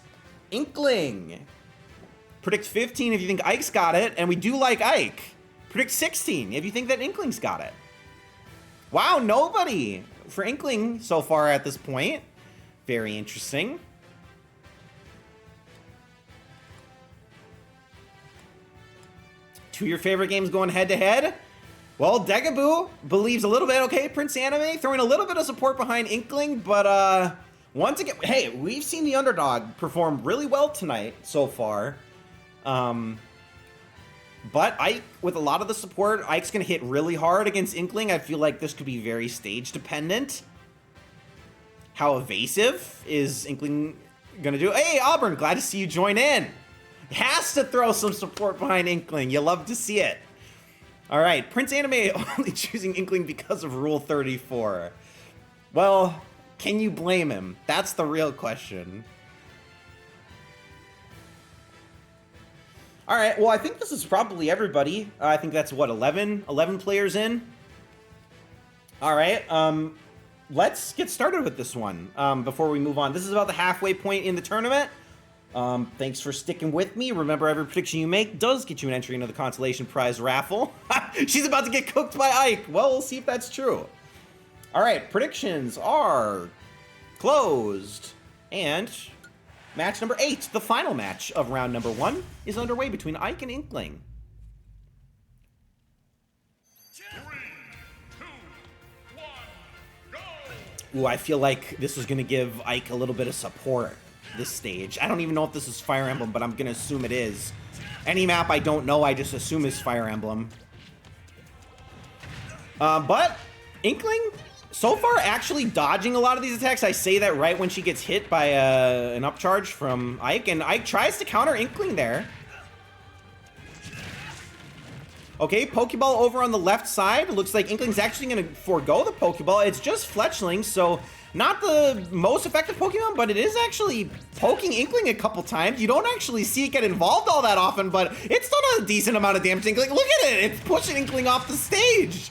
Inkling. Predict 15 if you think Ike's got it, and we do like Ike. Predict 16 if you think that Inkling's got it. Wow, nobody for Inkling so far at this point. Very interesting. Two of your favorite games going head-to-head? Well, Degaboo believes a little bit. Okay, Prince Anime throwing a little bit of support behind Inkling, but once again, hey, we've seen the underdog perform really well tonight so far. But Ike, with a lot of the support, Ike's going to hit really hard against Inkling. I feel like this could be very stage-dependent. How evasive is Inkling going to do? Hey, Auburn, glad to see you join in. Has to throw some support behind Inkling. You love to see it. All right, Prince Anime only choosing Inkling because of Rule 34. Well, can you blame him? That's the real question. All right, well, I think this is probably everybody. I think that's, what, 11 players in? All right, let's get started with this one before we move on. This is about the halfway point in the tournament. Thanks for sticking with me. Remember, every prediction you make does get you an entry into the consolation prize raffle. She's about to get cooked by Ike. Well, we'll see if that's true. All right, predictions are closed. And match number 8, the final match of round number 1, is underway between Ike and Inkling. 3, 2, 1, go! Ooh, I feel like this is going to give Ike a little bit of support. This stage. I don't even know if this is Fire Emblem, but I'm gonna assume it is. Any map I don't know, I just assume is Fire Emblem. But Inkling, so far, actually dodging a lot of these attacks. I say that right when she gets hit by an upcharge from Ike, and Ike tries to counter Inkling there. Okay, Pokeball over on the left side. Looks like Inkling's actually gonna forego the Pokeball. It's just Fletchling, so not the most effective Pokemon, but it is actually poking Inkling a couple times. You don't actually see it get involved all that often, but it's done a decent amount of damage to Inkling. Look at it! It's pushing Inkling off the stage!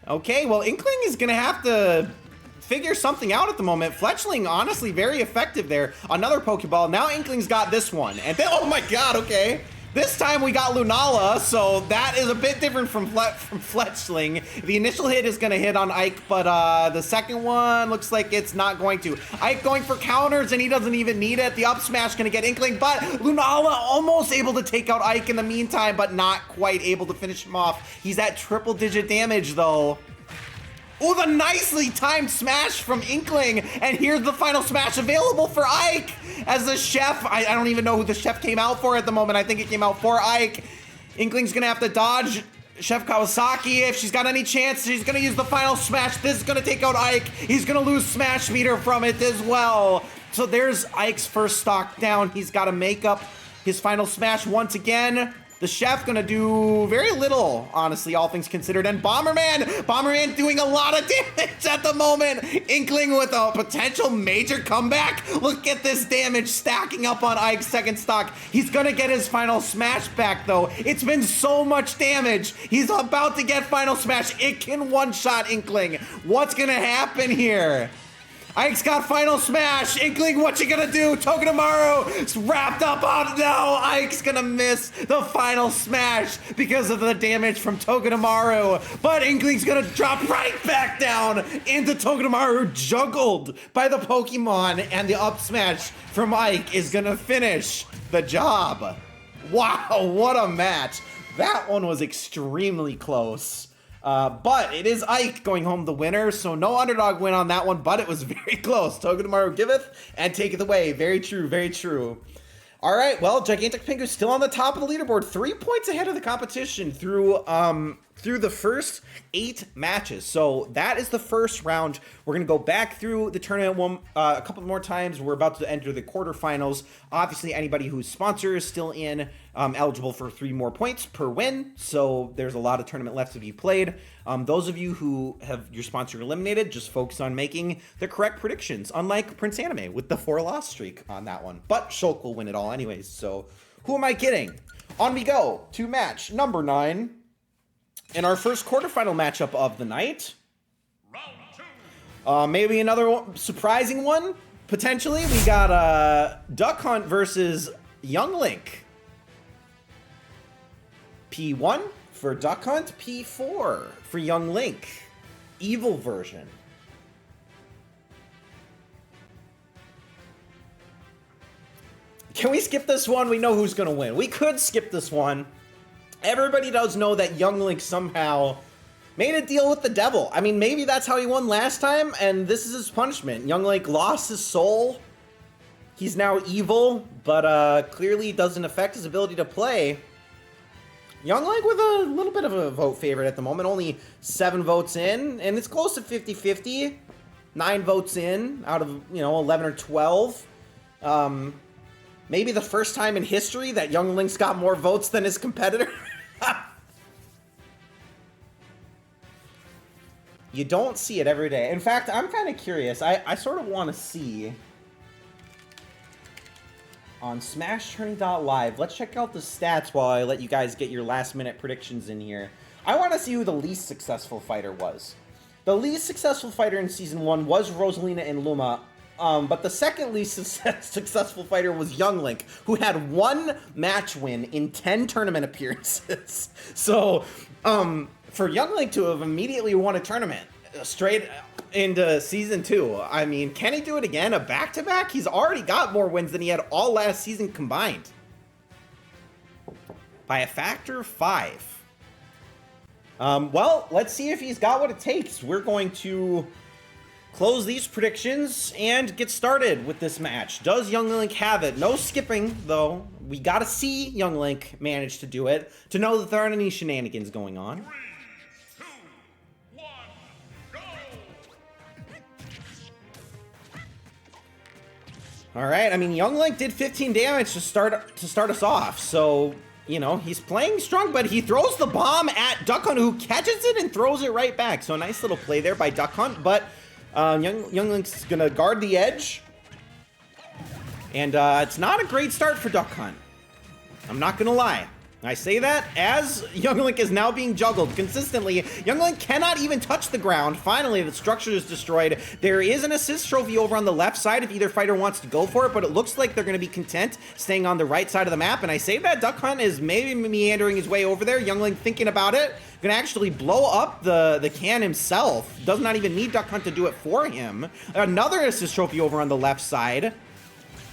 Okay, well, Inkling is gonna have to figure something out at the moment. Fletchling, honestly, very effective there. Another Pokeball. Now Inkling's got this one. And then, oh my god, okay. This time we got Lunala, so that is a bit different from Fletchling. The initial hit is going to hit on Ike, but the second one looks like it's not going to. Ike going for counters, and he doesn't even need it. The up smash going to get Inkling, but Lunala almost able to take out Ike in the meantime, but not quite able to finish him off. He's at triple-digit damage, though. Oh, the nicely timed smash from Inkling, and here's the final smash available for Ike as the chef. I don't even know who the chef came out for at the moment. I think it came out for Ike. Inkling's gonna have to dodge Chef Kawasaki. If she's got any chance, she's gonna use the final smash. This is gonna take out Ike. He's gonna lose smash meter from it as well. So there's Ike's first stock down. He's gotta make up his final smash once again. The chef gonna do very little, honestly, all things considered. And Bomberman doing a lot of damage at the moment. Inkling with a potential major comeback. Look at this damage stacking up on Ike's second stock. He's gonna get his final smash back, though. It's been so much damage. He's about to get final smash. It can one-shot Inkling. What's gonna happen here? Ike's got final smash. Inkling, what you gonna do? Togedemaru is wrapped up on. No, Ike's gonna miss the final smash because of the damage from Togedemaru. But Inkling's gonna drop right back down into Togedemaru, juggled by the Pokemon, and the up smash from Ike is gonna finish the job. Wow, what a match. That one was extremely close. But it is Ike going home the winner, so no underdog win on that one, but it was very close. Togedemaru giveth and taketh away. Very true, very true. All right, well, Gigantic Pingu's still on the top of the leaderboard, 3 points ahead of the competition through the first 8 matches. So that is the first round. We're going to go back through the tournament a couple more times. We're about to enter the quarterfinals. Obviously, anybody whose sponsor is still in, eligible for 3 more points per win. So there's a lot of tournament left to be played. Those of you who have your sponsor eliminated, just focus on making the correct predictions, unlike Prince Anime with the 4-loss streak on that one. But Shulk will win it all anyways. So who am I kidding? On we go to match number 9. In our first quarterfinal matchup of the night, Round 2. Maybe another surprising one, potentially. We got Duck Hunt versus Young Link. P1 for Duck Hunt, P4 for Young Link. Evil version. Can we skip this one? We know who's going to win. We could skip this one. Everybody does know that Young Link somehow made a deal with the devil. I mean, maybe that's how he won last time, and this is his punishment. Young Link lost his soul. He's now evil, but clearly doesn't affect his ability to play. Young Link with a little bit of a vote favorite at the moment. Only 7 votes in, and it's close to 50-50. 9 votes in out of, 11 or 12. Maybe the first time in history that Young Link's got more votes than his competitor. You don't see it every day. In fact, I'm kind of curious. I sort of want to see on SmashTourney.live. Let's check out the stats while I let you guys get your last-minute predictions in here. I want to see who the least successful fighter was. The least successful fighter in Season 1 was Rosalina and Luma. But the second least successful fighter was Young Link, who had 1 match win in 10 tournament appearances. So, for Young Link to have immediately won a tournament straight into Season 2, I mean, can he do it again? A back-to-back? He's already got more wins than he had all last season combined. By a factor of 5. Well, let's see if he's got what it takes. We're going to close these predictions and get started with this match. Does Young Link have it? No skipping, though. We gotta see Young Link manage to do it to know that there aren't any shenanigans going on. 3, 2, 1, go! All right. I mean, Young Link did 15 damage to start us off, so he's playing strong. But he throws the bomb at Duck Hunt, who catches it and throws it right back. So a nice little play there by Duck Hunt, but Young Link's gonna guard the edge, and it's not a great start for Duck Hunt. I'm not gonna lie. I say that as Young Link is now being juggled consistently. Young Link cannot even touch the ground. Finally, the structure is destroyed. There is an assist trophy over on the left side if either fighter wants to go for it, but it looks like they're going to be content staying on the right side of the map. And I say that Duck Hunt is maybe meandering his way over there. Young Link thinking about it. Going to actually blow up the can himself. Does not even need Duck Hunt to do it for him. Another assist trophy over on the left side.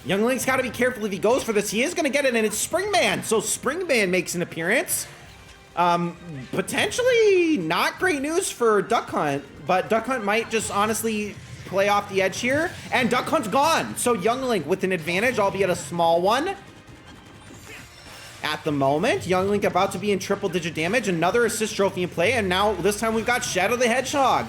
Young Link's got to be careful if he goes for this. He is going to get it, and it's Springman. So Springman makes an appearance. Potentially not great news for Duck Hunt, but Duck Hunt might just honestly play off the edge here. And Duck Hunt's gone. So Young Link with an advantage, albeit a small one. At the moment, Young Link about to be in triple-digit damage. Another assist trophy in play, and now this time we've got Shadow the Hedgehog.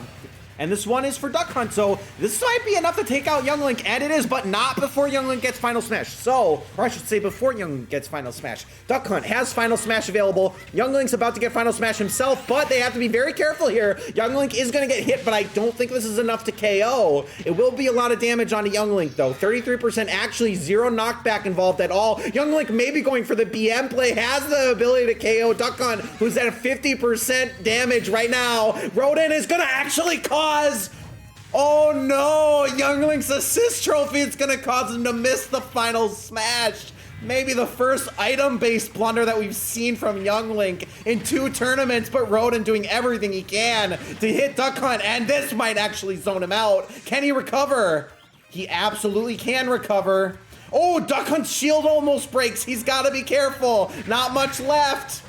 And this one is for Duck Hunt, so this might be enough to take out Young Link, and it is, but not before Young Link gets Final Smash. So, or I should say before Young Link gets Final Smash. Duck Hunt has Final Smash available. Young Link's about to get Final Smash himself, but they have to be very careful here. Young Link is going to get hit, but I don't think this is enough to KO. It will be a lot of damage on a Young Link, though. 33%, actually zero knockback involved at all. Young Link maybe going for the BM play, has the ability to KO Duck Hunt, who's at a 50% damage right now. Rodin is going to actually oh no, Young Link's assist trophy, it's gonna cause him to miss the Final Smash. Maybe the first item-based blunder that we've seen from Young Link in 2 tournaments, but Rodin doing everything he can to hit Duck Hunt, and this might actually zone him out. Can he recover? He absolutely can recover. Oh, Duck Hunt's shield almost breaks. He's gotta be careful. Not much left.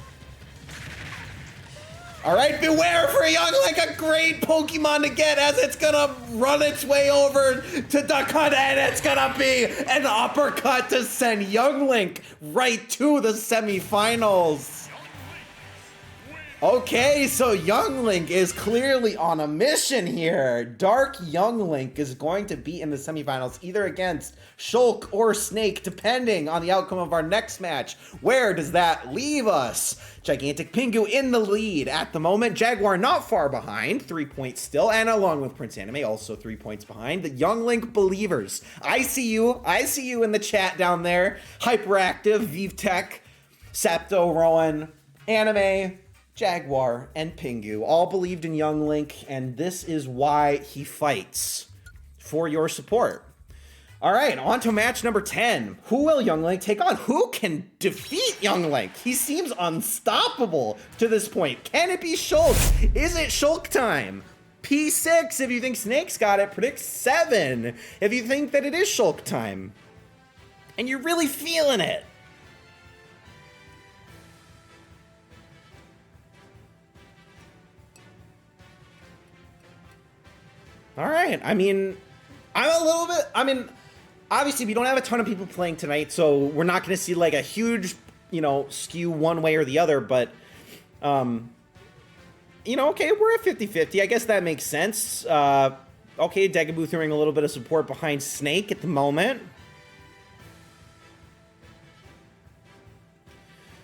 All right, beware for Young Link, a great Pokemon to get as it's gonna run its way over to Duck Hunt, and it's gonna be an uppercut to send Young Link right to the semifinals. Okay, so Young Link is clearly on a mission here. Dark Young Link is going to be in the semifinals, either against Shulk or Snake, depending on the outcome of our next match. Where does that leave us? Gigantic Pingu in the lead at the moment. Jaguar not far behind, 3 points still, and along with Prince Anime, also 3 points behind. The Young Link believers. I see you in the chat down there. Hyperactive, ViveTech, Septo, Rowan, Anime, Jaguar, and Pingu all believed in Young Link, and this is why he fights for your support. All right, on to match number 10. Who will Young Link take on? Who can defeat Young Link? He seems unstoppable to this point. Can it be Shulk? Is it Shulk time? P6 if you think Snake's got it. Predict 7 if you think that it is Shulk time. And you're really feeling it. All right, obviously we don't have a ton of people playing tonight, so we're not going to see like a huge, skew one way or the other, but, okay, we're at 50-50. I guess that makes sense. Okay, Dagaboo throwing a little bit of support behind Snake at the moment.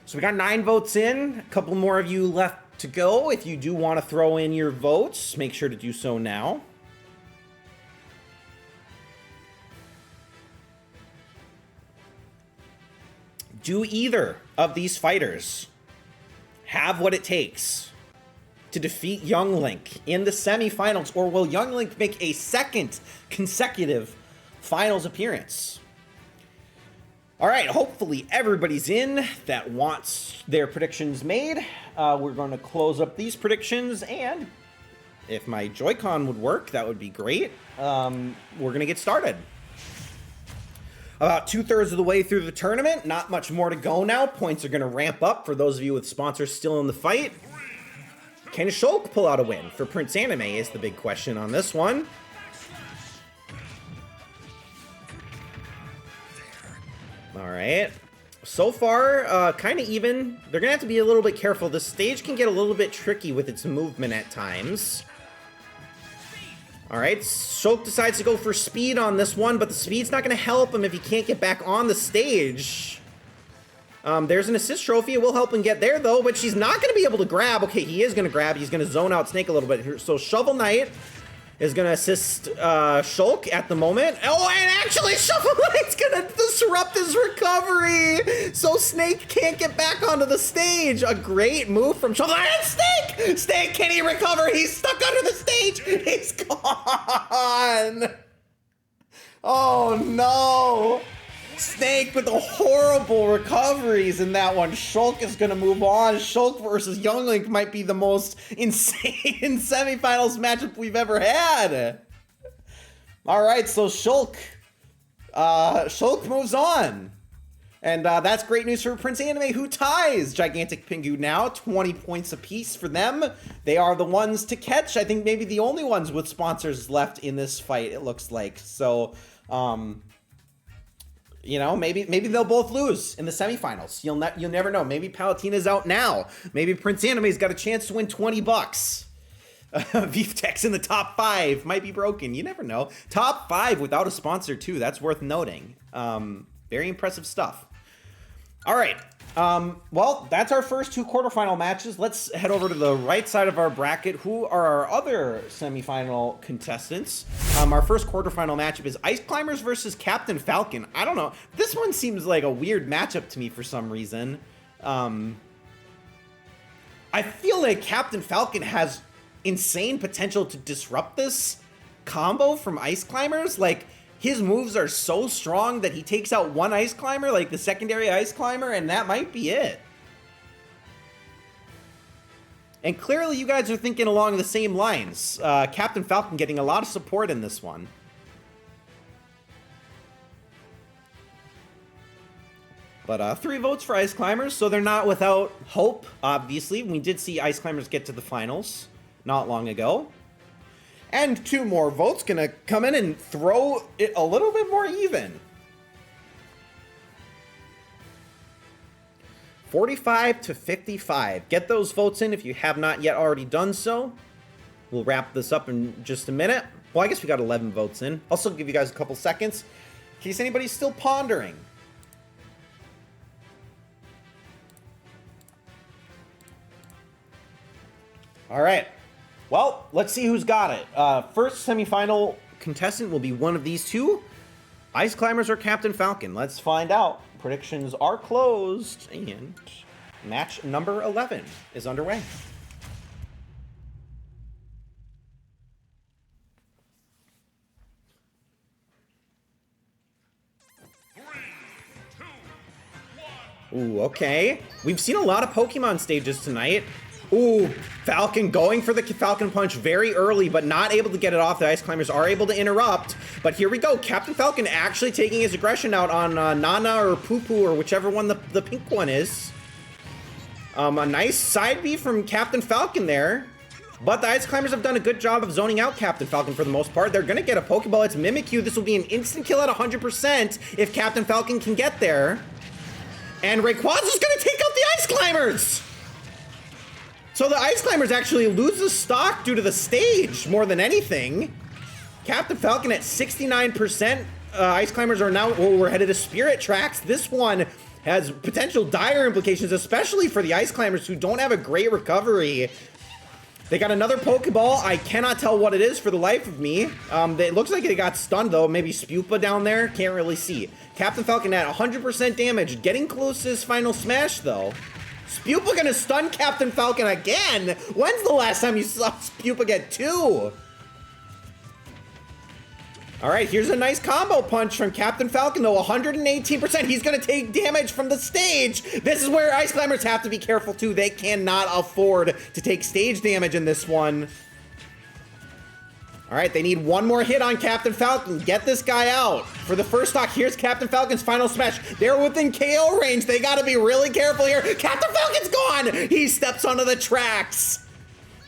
So we got 9 votes in, a couple more of you left to go. If you do want to throw in your votes, make sure to do so now. Do either of these fighters have what it takes to defeat Young Link in the semifinals, or will Young Link make a second consecutive finals appearance? All right, hopefully everybody's in that wants their predictions made. We're going to close up these predictions, and if my Joy-Con would work, that would be great. We're going to get started. About 2/3 of the way through the tournament, not much more to go now. Points are going to ramp up for those of you with sponsors still in the fight. Can Shulk pull out a win for Prince Anime is the big question on this one. All right. So far, kind of even. They're going to have to be a little bit careful. The stage can get a little bit tricky with its movement at times. All right, Shulk decides to go for speed on this one, but the speed's not going to help him if he can't get back on the stage. There's an assist trophy. It will help him get there, though, but she's not going to be able to grab. Okay, he is going to grab. He's going to zone out Snake a little bit here. So Shovel Knight is going to assist Shulk at the moment. Oh, and actually Shuffle Knight's going to disrupt his recovery, so Snake can't get back onto the stage. A great move from Shuffle Knight. And Snake! Snake, can he recover? He's stuck under the stage. He's gone. Oh, no. Snake with the horrible recoveries in that one. Shulk is going to move on. Shulk versus Young Link might be the most insane semifinals matchup we've ever had. All right, so Shulk moves on. And that's great news for Prince Anime, who ties Gigantic Pingu now. 20 points apiece for them. They are the ones to catch. I think maybe the only ones with sponsors left in this fight, it looks like. So, you know, maybe they'll both lose in the semifinals. You'll never know. Maybe Palatina's out now. Maybe Prince Anime's got a chance to win $20. VTech's in the top 5. Might be broken. You never know. Top 5 without a sponsor too. That's worth noting. Very impressive stuff. All right. Well, that's our first 2 quarterfinal matches. Let's head over to the right side of our bracket. Who are our other semifinal contestants? Our first quarterfinal matchup is Ice Climbers versus Captain Falcon. I don't know. This one seems like a weird matchup to me for some reason. I feel like Captain Falcon has insane potential to disrupt this combo from Ice Climbers. Like, his moves are so strong that he takes out one Ice Climber, like the secondary Ice Climber, and that might be it. And clearly you guys are thinking along the same lines. Captain Falcon getting a lot of support in this one. But 3 votes for Ice Climbers, so they're not without hope, obviously. We did see Ice Climbers get to the finals not long ago. And 2 more votes gonna come in and throw it a little bit more even. 45 to 55. Get those votes in if you have not yet already done so. We'll wrap this up in just a minute. Well, I guess we got 11 votes in. I'll still give you guys a couple seconds in case anybody's still pondering. All right. Well, let's see who's got it. First semifinal contestant will be one of these 2. Ice Climbers or Captain Falcon. Let's find out. Predictions are closed, and match number 11 is underway. Ooh, okay. We've seen a lot of Pokemon stages tonight. Ooh, Falcon going for the Falcon Punch very early, but not able to get it off. The Ice Climbers are able to interrupt. But here we go. Captain Falcon actually taking his aggression out on Nana or Poo-Poo or whichever one the pink one is. A nice side B from Captain Falcon there. But the Ice Climbers have done a good job of zoning out Captain Falcon for the most part. They're going to get a Pokeball. It's Mimikyu. This will be an instant kill at 100% if Captain Falcon can get there. And Rayquaza's going to take out the Ice Climbers! So the Ice Climbers actually loses stock due to the stage more than anything. Captain Falcon at 69%. Ice Climbers are now, we're headed to Spirit Tracks. This one has potential dire implications, especially for the Ice Climbers who don't have a great recovery. They got another Pokeball. I cannot tell what it is for the life of me. It looks like they got stunned though. Maybe Spupa down there. Can't really see. Captain Falcon at 100% damage. Getting close to his final smash though. Spupa gonna stun Captain Falcon again? When's the last time you saw Spupa get 2? All right, here's a nice combo punch from Captain Falcon, though. 118%. He's going to take damage from the stage. This is where Ice Climbers have to be careful, too. They cannot afford to take stage damage in this one. All right, they need one more hit on Captain Falcon. Get this guy out. For the first stock, here's Captain Falcon's final smash. They're within KO range. They got to be really careful here. Captain Falcon's gone. He steps onto the tracks.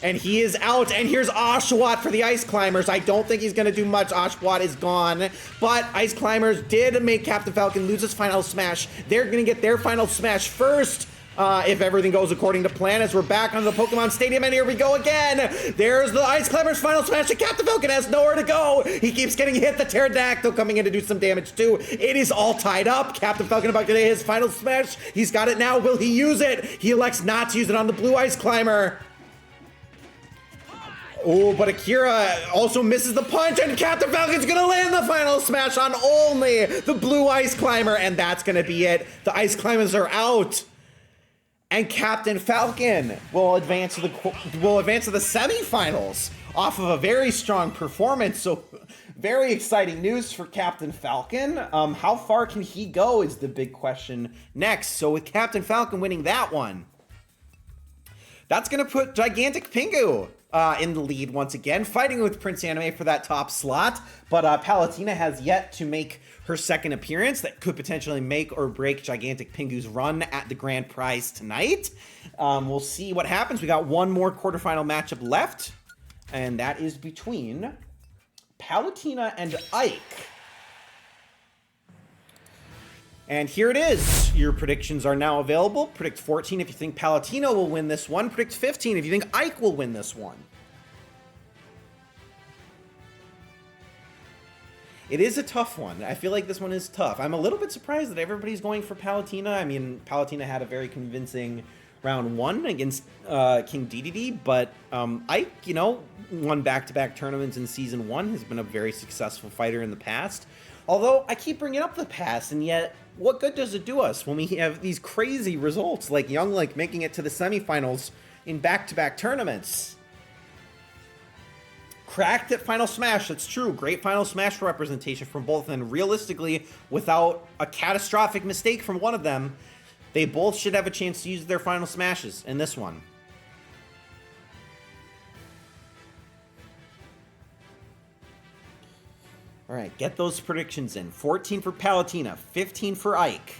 And he is out, and here's Oshawott for the Ice Climbers. I don't think he's gonna do much. Oshawott is gone, but Ice Climbers did make Captain Falcon lose his final smash. They're gonna get their final smash first, if everything goes according to plan, as we're back on the Pokemon Stadium, and here we go again. There's the Ice Climbers' final smash, and Captain Falcon has nowhere to go. He keeps getting hit. The Pterodactyl coming in to do some damage, too. It is all tied up. Captain Falcon about to get his final smash. He's got it now. Will he use it? He elects not to use it on the blue Ice Climber. Oh, but Akira also misses the punch, and Captain Falcon's gonna land the final smash on only the blue ice climber, and that's gonna be it. The ice climbers are out, and Captain Falcon will advance to the semifinals off of a very strong performance. So, very exciting news for Captain Falcon. How far can he go is the big question next. So, with Captain Falcon winning that one, that's gonna put Gigantic Pingu in the lead once again, fighting with Prince Anime for that top slot. But Palutena has yet to make her second appearance. That could potentially make or break Gigantic Pingu's run at the grand prize tonight. We'll see what happens. We got one more quarterfinal matchup left, and that is between Palutena and Ike. And here it is. Your predictions are now available. Predict 14 if you think Palutena will win this one. Predict 15 if you think Ike will win this one. It is a tough one. I feel like this one is tough. I'm a little bit surprised that everybody's going for Palutena. I mean, Palutena had a very convincing round one against King DDD, but Ike, you know, won back-to-back tournaments in Season 1, has been a very successful fighter in the past. Although, I keep bringing up the past, and yet, what good does it do us when we have these crazy results, like Young Link making it to the semifinals in back-to-back tournaments? Cracked at Final Smash, that's true. Great Final Smash representation from both, and realistically, without a catastrophic mistake from one of them, they both should have a chance to use their Final Smashes in this one. All right, get those predictions in. 14 for Palutena, 15 for Ike.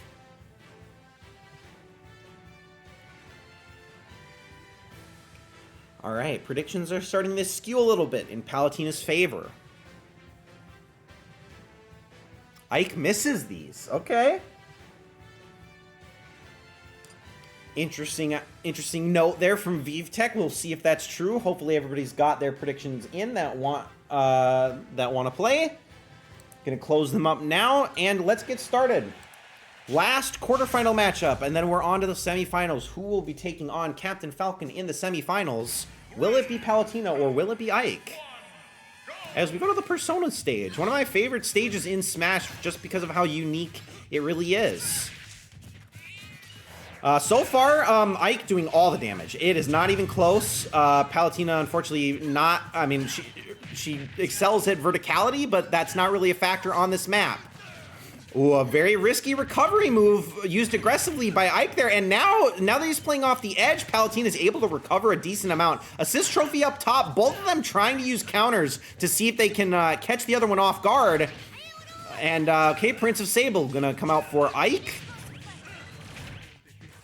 All right, predictions are starting to skew a little bit in Palutena's favor. Ike misses these. Okay. Interesting note there from ViveTech. We'll see if that's true. Hopefully everybody's got their predictions in that want to play. Gonna close them up now, and let's get started. Last quarterfinal matchup, and then we're on to the semifinals. Who will be taking on Captain Falcon in the semifinals? Will it be Palutena or will it be Ike? As we go to the Persona stage, one of my favorite stages in Smash just because of how unique it really is. So far, Ike doing all the damage. It is not even close. Palutena, unfortunately, not. I mean, she excels at verticality, but that's not really a factor on this map. Ooh, a very risky recovery move used aggressively by Ike there, and now that he's playing off the edge, Palutena is able to recover a decent amount. Assist trophy up top, both of them trying to use counters to see if they can catch the other one off guard. And, okay, Prince of Sable gonna come out for Ike.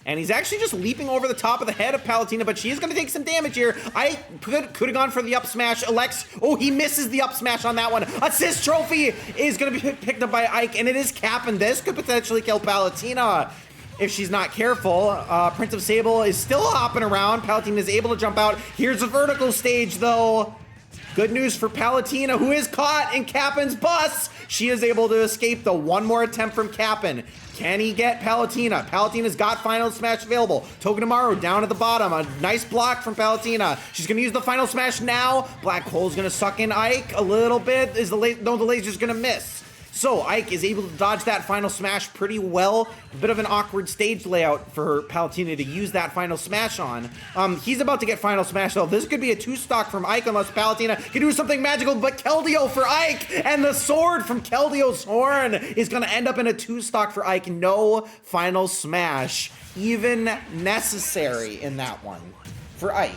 And he's actually just leaping over the top of the head of Palutena, but she is going to take some damage here. I could have gone for the up smash. Alex, oh, he misses the up smash on that one. Assist trophy is going to be picked up by Ike, and it is capping. This could potentially kill Palutena if she's not careful. Prince of Sable is still hopping around. Palutena is able to jump out. Here's a vertical stage, though. Good news for Palutena, who is caught in Cappen's bus. She is able to escape the one more attempt from Cappen. Can he get Palutena? Palutena's got Final Smash available. Togedemaru down at the bottom. A nice block from Palutena. She's going to use the Final Smash now. Black Hole's going to suck in Ike a little bit. No, the laser's going to miss. So Ike is able to dodge that Final Smash pretty well. A bit of an awkward stage layout for Palutena to use that Final Smash on. He's about to get Final Smash though. This could be a two-stock from Ike unless Palutena can do something magical, but Keldeo for Ike! And the sword from Keldeo's horn is gonna end up in a two-stock for Ike. No Final Smash even necessary in that one for Ike.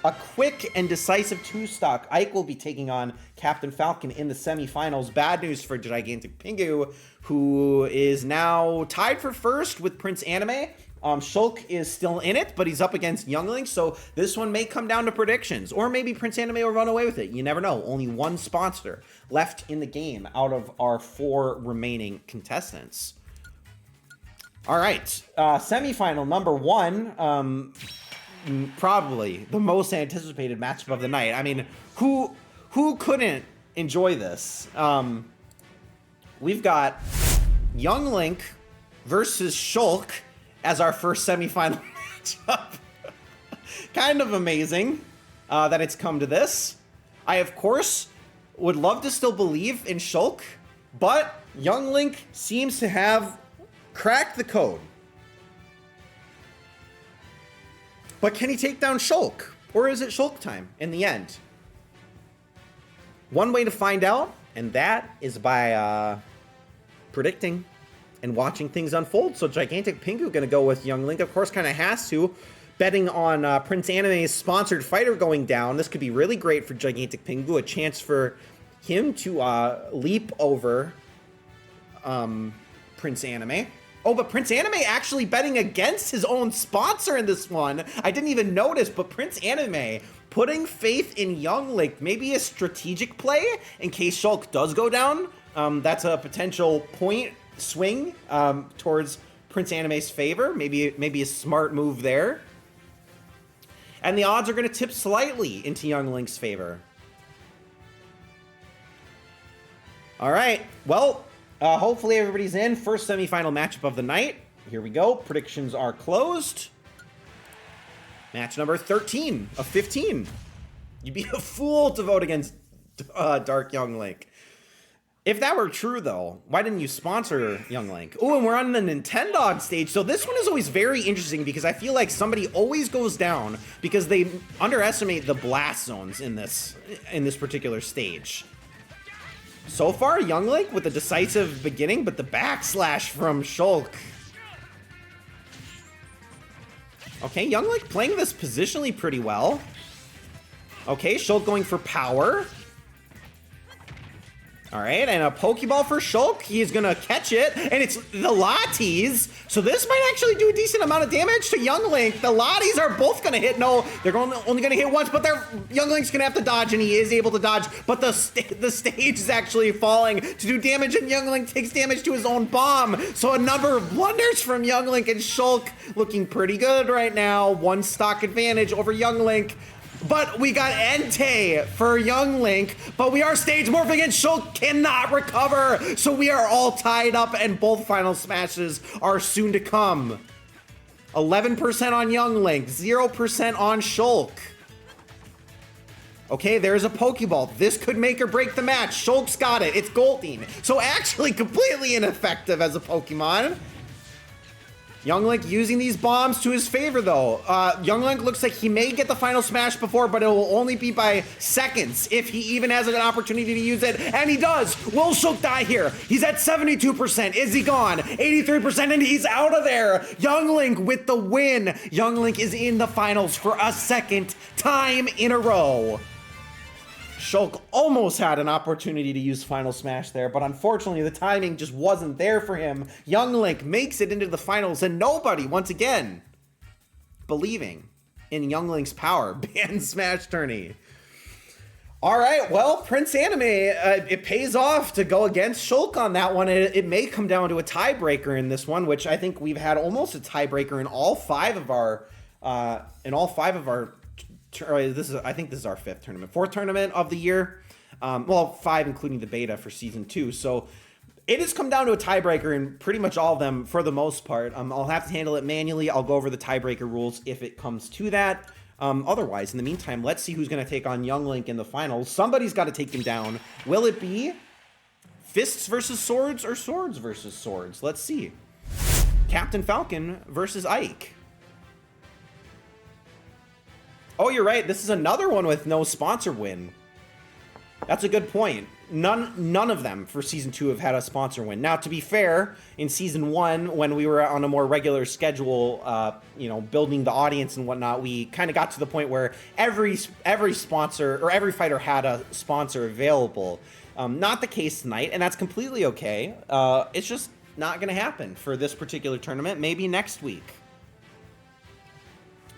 A quick and decisive two-stock. Ike will be taking on Captain Falcon in the semifinals. Bad news for Gigantic Pingu, who is now tied for first with Prince Anime. Shulk is still in it, but he's up against Youngling, so this one may come down to predictions. Or maybe Prince Anime will run away with it. You never know. Only one sponsor left in the game out of our 4 remaining contestants. All right, semifinal number 1. Probably the most anticipated matchup of the night. I mean, who couldn't enjoy this? We've got Young Link versus Shulk as our first semifinal matchup. Kind of amazing. that it's come to this. I, of course, would love to still believe in Shulk, but Young Link seems to have cracked the code. But can he take down Shulk? Or is it Shulk time in the end? One way to find out, and that is by predicting and watching things unfold. So Gigantic Pingu gonna go with Young Link. Of course, kind of has to. Betting on Prince Anime's sponsored fighter going down. This could be really great for Gigantic Pingu. A chance for him to leap over Prince Anime. Oh, but Prince Anime actually betting against his own sponsor in this one. I didn't even notice, but Prince Anime putting faith in Young Link. Maybe a strategic play in case Shulk does go down. That's a potential point swing towards Prince Anime's favor. Maybe a smart move there. And the odds are going to tip slightly into Young Link's favor. All right. Well, hopefully everybody's in. First semifinal matchup of the night. Here we go. Predictions are closed. Match number 13 of 15. You'd be a fool to vote against Dark Young Link. If that were true, though, why didn't you sponsor Young Link? Oh, and we're on the Nintendo stage. So this one is always very interesting because I feel like somebody always goes down because they underestimate the blast zones in this particular stage. So far, Young Link with a decisive beginning, but the backslash from Shulk. Okay, Young Link playing this positionally pretty well. Okay, Shulk going for power. All right, and a Pokeball for Shulk. He's gonna catch it, and it's the Lattes. So this might actually do a decent amount of damage to Young Link. The Lattes are both gonna hit. No, they're only gonna hit once, but Young Link's gonna have to dodge, and he is able to dodge. But the stage is actually falling to do damage, and Young Link takes damage to his own bomb. So a number of blunders from Young Link, and Shulk looking pretty good right now. One stock advantage over Young Link. But we got Entei for Young Link, but we are stage morphing and Shulk cannot recover. So we are all tied up and both final smashes are soon to come. 11% on Young Link, 0% on Shulk. Okay, there's a Pokeball. This could make or break the match. Shulk's got it. It's Golteen. So actually completely ineffective as a Pokemon. Young Link using these bombs to his favor, though. Young Link looks like he may get the final smash before, but it will only be by seconds if he even has an opportunity to use it. And he does. Will Shulk die here? He's at 72%. Is he gone? 83%, and he's out of there. Young Link with the win. Young Link is in the finals for a second time in a row. Shulk almost had an opportunity to use Final Smash there, but unfortunately the timing just wasn't there for him. Young Link makes it into the finals, and nobody, once again, believing in Young Link's power. Ban Smash Tourney. All right, well, Prince Anime, it pays off to go against Shulk on that one. It may come down to a tiebreaker in this one, which I think we've had almost a tiebreaker in all five of our I think this is our fourth tournament of the year. Well, 5 including the beta for season 2. So it has come down to a tiebreaker in pretty much all of them for the most part. I'll have to handle it manually. I'll go over the tiebreaker rules if it comes to that. Otherwise, in the meantime, let's see who's going to take on Young Link in the finals. Somebody's got to take him down. Will it be fists versus swords or swords versus swords? Let's see. Captain Falcon versus Ike. Oh, you're right. This is another one with no sponsor win. That's a good point. None of them for season 2 have had a sponsor win. Now, to be fair, in season 1, when we were on a more regular schedule, building the audience and whatnot, we kind of got to the point where every sponsor or every fighter had a sponsor available. Not the case tonight, and that's completely okay. It's just not going to happen for this particular tournament. Maybe next week.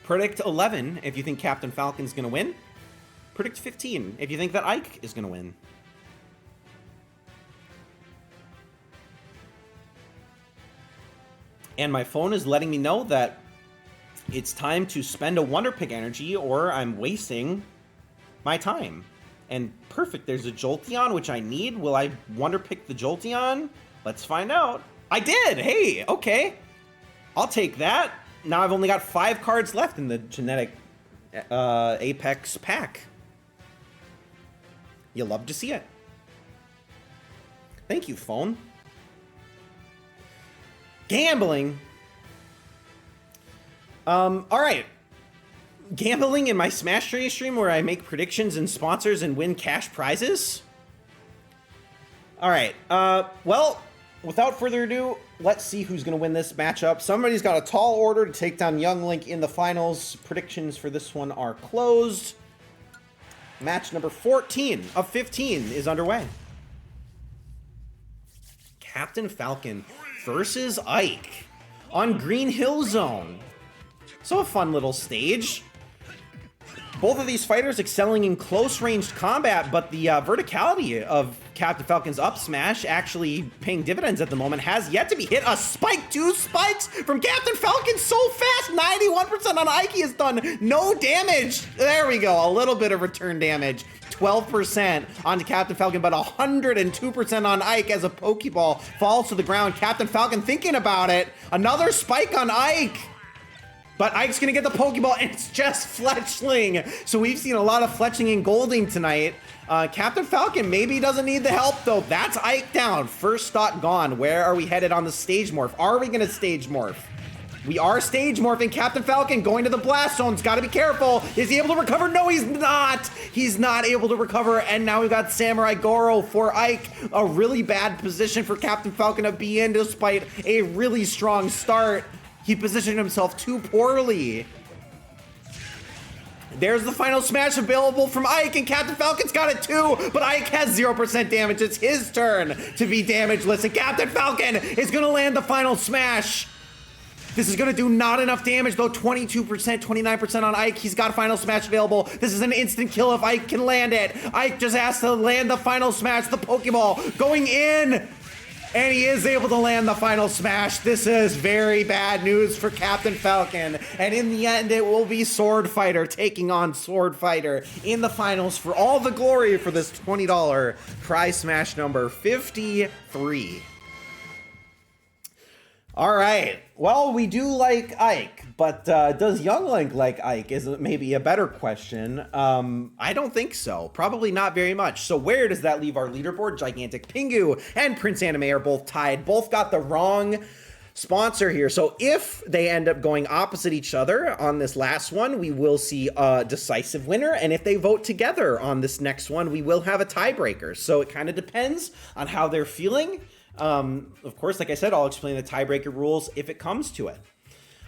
Predict 11 if you think Captain Falcon's going to win. Predict 15 if you think that Ike is going to win. And my phone is letting me know that it's time to spend a Wonder Pick energy or I'm wasting my time. And perfect, there's a Jolteon, which I need. Will I Wonder Pick the Jolteon? Let's find out. I did! Hey, okay. I'll take that. Now I've only got 5 cards left in the genetic Apex pack. You love to see it. Thank you, phone. Gambling. All right. Gambling in my Smash Trade stream where I make predictions and sponsors and win cash prizes. All right. Well, without further ado, let's see who's going to win this matchup. Somebody's got a tall order to take down Young Link in the finals. Predictions for this one are closed. Match number 14 of 15 is underway. Captain Falcon versus Ike on Green Hill Zone. So a fun little stage. Both of these fighters excelling in close-ranged combat, but the verticality of Captain Falcon's up smash actually paying dividends at the moment has yet to be hit. A spike, 2 spikes from Captain Falcon so fast. 91% on Ike has done no damage. There we go, a little bit of return damage. 12% onto Captain Falcon, but 102% on Ike as a Pokeball falls to the ground. Captain Falcon thinking about it. Another spike on Ike. But Ike's gonna get the Pokeball, and it's just Fletchling. So we've seen a lot of Fletchling and Golding tonight. Captain Falcon maybe doesn't need the help, though. That's Ike down. First stock gone. Where are we headed on the stage morph? Are we gonna stage morph? We are stage morphing. Captain Falcon going to the blast zones. Gotta be careful. Is he able to recover? No, he's not. He's not able to recover. And now we've got Samurai Goro for Ike. A really bad position for Captain Falcon to be in despite a really strong start. He positioned himself too poorly. There's the final smash available from Ike, and Captain Falcon's got it too, but Ike has 0% damage. It's his turn to be damageless, and Captain Falcon is gonna land the final smash. This is gonna do not enough damage though, 22%, 29% on Ike. He's got a final smash available. This is an instant kill if Ike can land it. Ike just has to land the final smash, the Pokeball going in. And he is able to land the final smash. This is very bad news for Captain Falcon. And in the end, it will be Sword Fighter taking on Sword Fighter in the finals for all the glory for this $20 prize smash number 53. All right. Well, we do like Ike, but does Young Link like Ike is maybe a better question. I don't think so. Probably not very much. So where does that leave our leaderboard? Gigantic Pingu and Prince Anime are both tied. Both got the wrong sponsor here. So if they end up going opposite each other on this last one, we will see a decisive winner. And if they vote together on this next one, we will have a tiebreaker. So it kind of depends on how they're feeling. Of course, like I said, I'll explain the tiebreaker rules if it comes to it.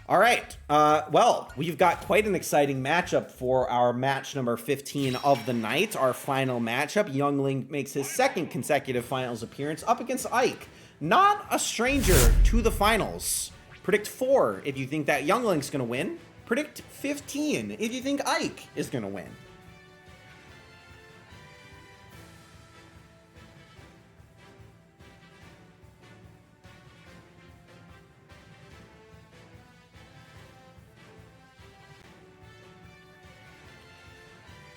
All right. Well, we've got quite an exciting matchup for our match number 15 of the night, our final matchup. Young Link makes his second consecutive finals appearance up against Ike. Not a stranger to the finals. Predict 4 if you think that Young Link's going to win. Predict 15 if you think Ike is going to win.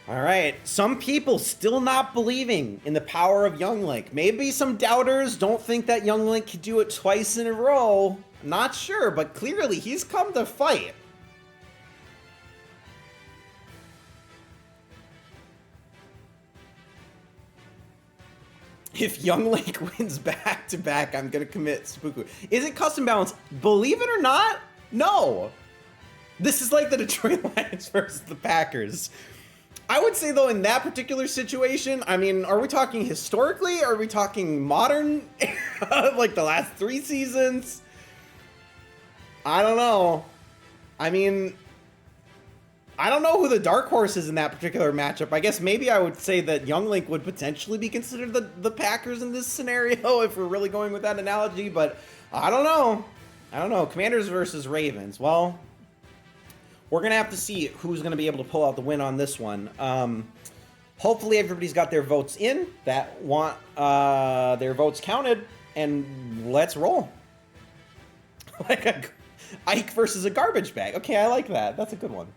All right, some people still not believing in the power of Young Link. Maybe some doubters don't think that Young Link could do it twice in a row. Not sure, but clearly he's come to fight. If Young Link wins back-to-back, I'm gonna commit seppuku. Is it custom balance? Believe it or not, no. This is like the Detroit Lions versus the Packers. I would say, though, in that particular situation, I mean, are we talking historically? Are we talking modern? Like the last 3 seasons? I don't know. I mean, I don't know who the dark horse is in that particular matchup. I guess maybe I would say that Young Link would potentially be considered the Packers in this scenario, if we're really going with that analogy, but I don't know. I don't know. Commanders versus Ravens. Well, we're going to have to see who's going to be able to pull out the win on this one. Hopefully everybody's got their votes in that want their votes counted, and let's roll. Like a Ike versus a garbage bag. Okay, I like that. That's a good one.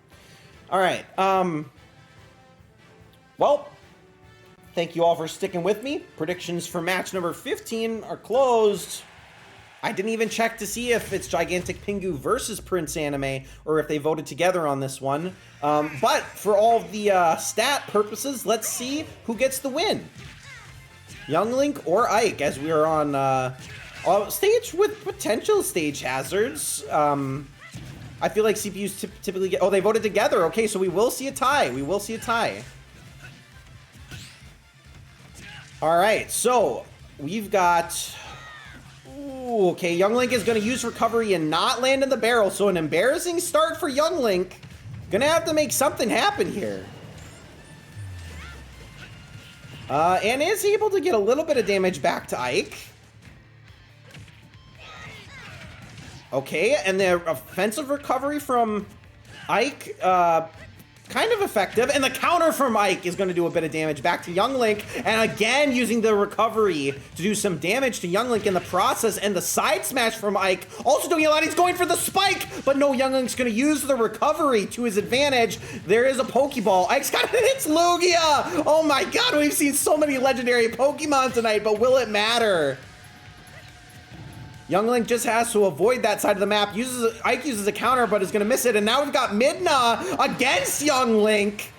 All right. Well, thank you all for sticking with me. Predictions for match number 15 are closed. I didn't even check to see if it's Gigantic Pingu versus Prince Anime or if they voted together on this one. But for all the stat purposes, let's see who gets the win. Young Link or Ike, as we are on a stage with potential stage hazards. I feel like CPUs typically get... Oh, they voted together. Okay, so we will see a tie. We will see a tie. All right, so we've got... Ooh, okay, Young Link is going to use recovery and not land in the barrel. So an embarrassing start for Young Link. Gonna have to make something happen here. And is able to get a little bit of damage back to Ike. Okay, and the offensive recovery from Ike, kind of effective. And the counter from Ike is going to do a bit of damage back to Young Link. And again, using the recovery to do some damage to Young Link in the process. And the side smash from Ike also doing a lot. He's going for the spike, but no, Young Link's going to use the recovery to his advantage. There is a Pokeball. Ike's got it. It's Lugia. Oh my god, we've seen so many legendary Pokemon tonight, but will it matter? Young Link just has to avoid that side of the map. Ike uses a counter, but is going to miss it. And now we've got Midna against Young Link.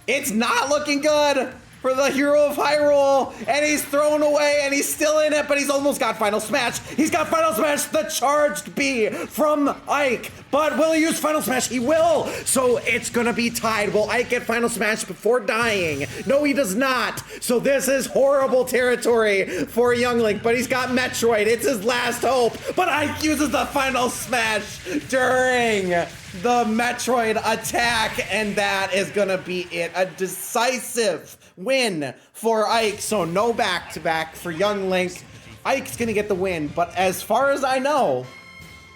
It's not looking good for the hero of Hyrule. And he's thrown away, and he's still in it, but he's almost got Final Smash. He's got Final Smash, the charged B from Ike. But will he use Final Smash? He will. So it's going to be tied. Will Ike get Final Smash before dying? No, he does not. So this is horrible territory for Young Link, but he's got Metroid. It's his last hope. But Ike uses the Final Smash during the Metroid attack, and that is going to be it. A decisive win for Ike. So no back-to-back for Young Link. Ike's going to get the win, but as far as I know,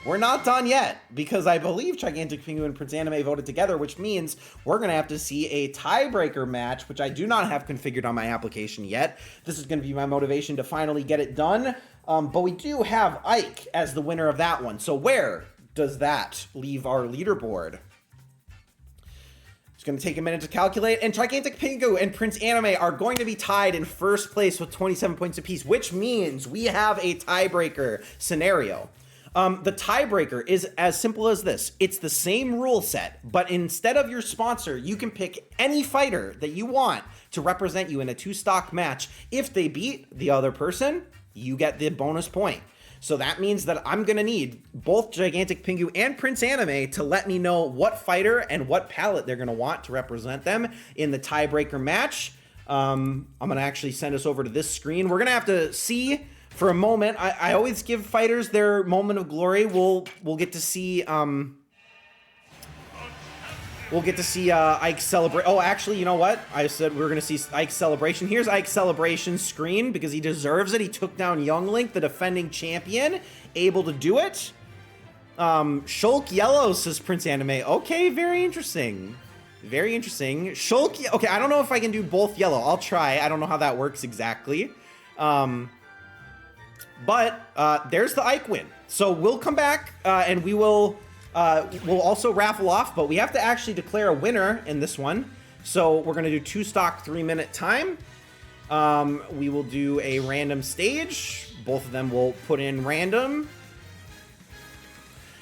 we're not done yet, because I believe Gigantic Pingu and Prince Anime voted together, which means we're going to have to see a tiebreaker match, which I do not have configured on my application yet. This is going to be my motivation to finally get it done. But we do have Ike as the winner of that one. So where does that leave our leaderboard? It's going to take a minute to calculate, and Gigantic Pingu and Prince Anime are going to be tied in first place with 27 points apiece, which means we have a tiebreaker scenario. The tiebreaker is as simple as this. It's the same rule set, but instead of your sponsor, you can pick any fighter that you want to represent you in a two-stock match. If they beat the other person, you get the bonus point. So that means that I'm going to need both Gigantic Pingu and Prince Anime to let me know what fighter and what palette they're going to want to represent them in the tiebreaker match. I'm going to actually send us over to this screen. We're going to have to see for a moment. I always give fighters their moment of glory. We'll get to see Ike's celebration. Oh, actually, you know what? I said we were going to see Ike's celebration. Here's Ike's celebration screen because he deserves it. He took down Young Link, the defending champion, able to do it. Shulk Yellow, says Prince Anime. Okay, very interesting. Very interesting. Shulk, okay, I don't know if I can do both yellow. I'll try. I don't know how that works exactly. But there's the Ike win. So we'll come back and we will... we'll also raffle off, but we have to actually declare a winner in this one. So we're going to do 2-stock 3-minute time. We will do a random stage. Both of them will put in random.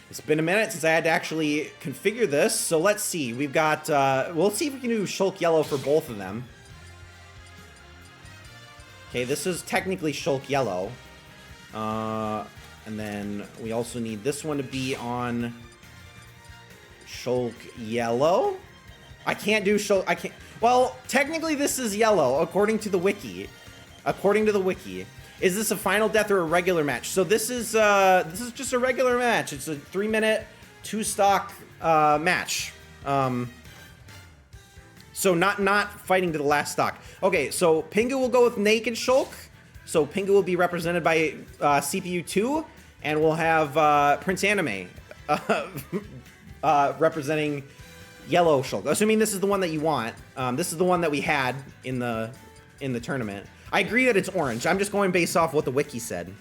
It's been a minute since I had to actually configure this. So let's see. We've got, we'll see if we can do Shulk Yellow for both of them. Okay, this is technically Shulk Yellow. And then we also need this one to be on Shulk Yellow. I can't do Shulk. I can't. Well, technically this is yellow according to the wiki. According to the wiki, is this a final death or a regular match? So this is just a regular match. It's a 3-minute 2-stock match. So not fighting to the last stock. Okay, so Pingu will go with Naked Shulk. So Pingu will be represented by CPU 2, and we'll have Prince Anime representing Yellow Shulk. Assuming this is the one that you want. This is the one that we had in the tournament. I agree that it's orange. I'm just going based off what the wiki said.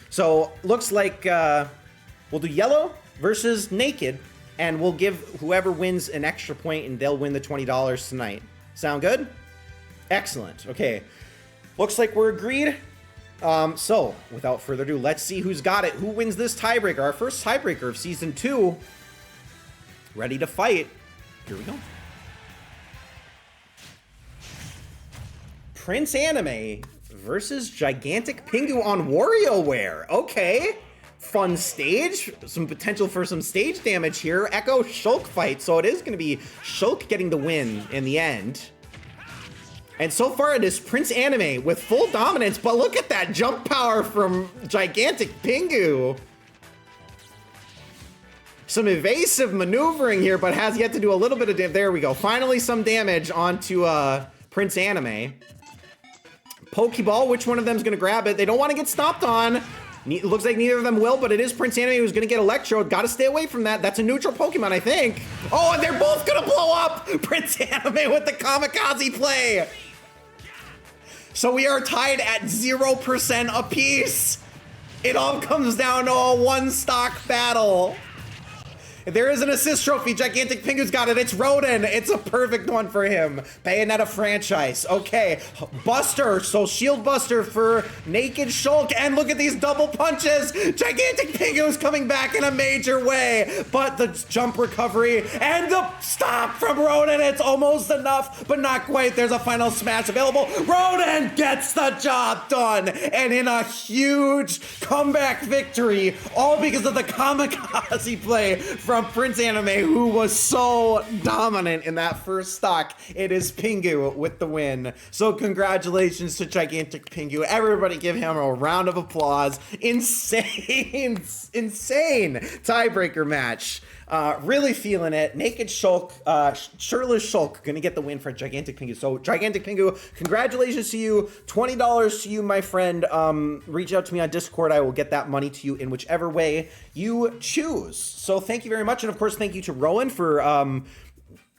So looks like we'll do Yellow versus Naked, and we'll give whoever wins an extra point, and they'll win the $20 tonight. Sound good? Excellent. Okay. Looks like we're agreed. So without further ado, let's see who's got it. Who wins this tiebreaker? Our first tiebreaker of season 2. Ready to fight. Here we go. Prince Anime versus Gigantic Pingu on WarioWare. Okay. Fun stage. Some potential for some stage damage here. Echo Shulk fight. So it is going to be Shulk getting the win in the end. And so far it is Prince Anime with full dominance, but look at that jump power from Gigantic Pingu. Some evasive maneuvering here, but has yet to do a little bit of damage. There we go. Finally some damage onto Prince Anime. Pokeball, which one of them is going to grab it? They don't want to get stomped on. It looks like neither of them will, but it is Prince Anime who's going to get Electrode. Got to stay away from that. That's a neutral Pokemon, I think. Oh, and they're both going to blow up. Prince Anime with the kamikaze play. So we are tied at 0% apiece. It all comes down to a one-stock battle. There is an assist trophy. Gigantic Pingu's got it. It's Rodin. It's a perfect one for him. Bayonetta franchise. Okay. Buster. So Shield Buster for Naked Shulk. And look at these double punches. Gigantic Pingu's coming back in a major way. But the jump recovery and the stop from Rodin. It's almost enough, but not quite. There's a final smash available. Rodin gets the job done. And in a huge comeback victory, all because of the kamikaze play from Prince Anime, who was so dominant in that first stock. It is Pingu with the win. So congratulations to Gigantic Pingu. Everybody give him a round of applause. Insane tiebreaker match. Really feeling it. Naked Shulk, Shirtless Shulk, gonna get the win for Gigantic Pingu. So Gigantic Pingu, congratulations to you. $20 to you, my friend. Reach out to me on Discord. I will get that money to you in whichever way you choose. So thank you very much. And of course, thank you to Rowan for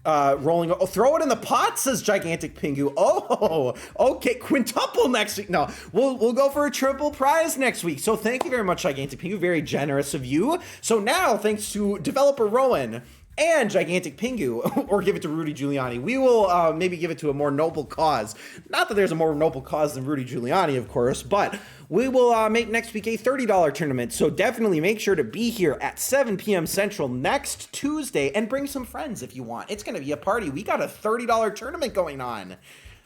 rolling. Oh, throw it in the pot, says Gigantic Pingu. Oh, okay, quintuple next week. No, we'll go for a triple prize next week. So thank you very much, Gigantic Pingu. Very generous of you. So now, thanks to developer Rowan and Gigantic Pingu, or give it to Rudy Giuliani, we will maybe give it to a more noble cause. Not that there's a more noble cause than Rudy Giuliani, of course, but we will make next week a $30 tournament. So definitely make sure to be here at 7 p.m. Central next Tuesday and bring some friends if you want. It's going to be a party. We got a $30 tournament going on.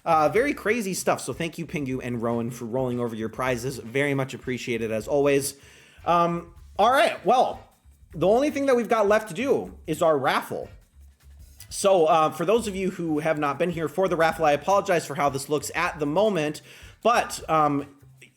Very crazy stuff. So thank you, Pingu and Rowan, for rolling over your prizes. Very much appreciated as always. All right, well, the only thing that we've got left to do is our raffle. So for those of you who have not been here for the raffle, I apologize for how this looks at the moment, but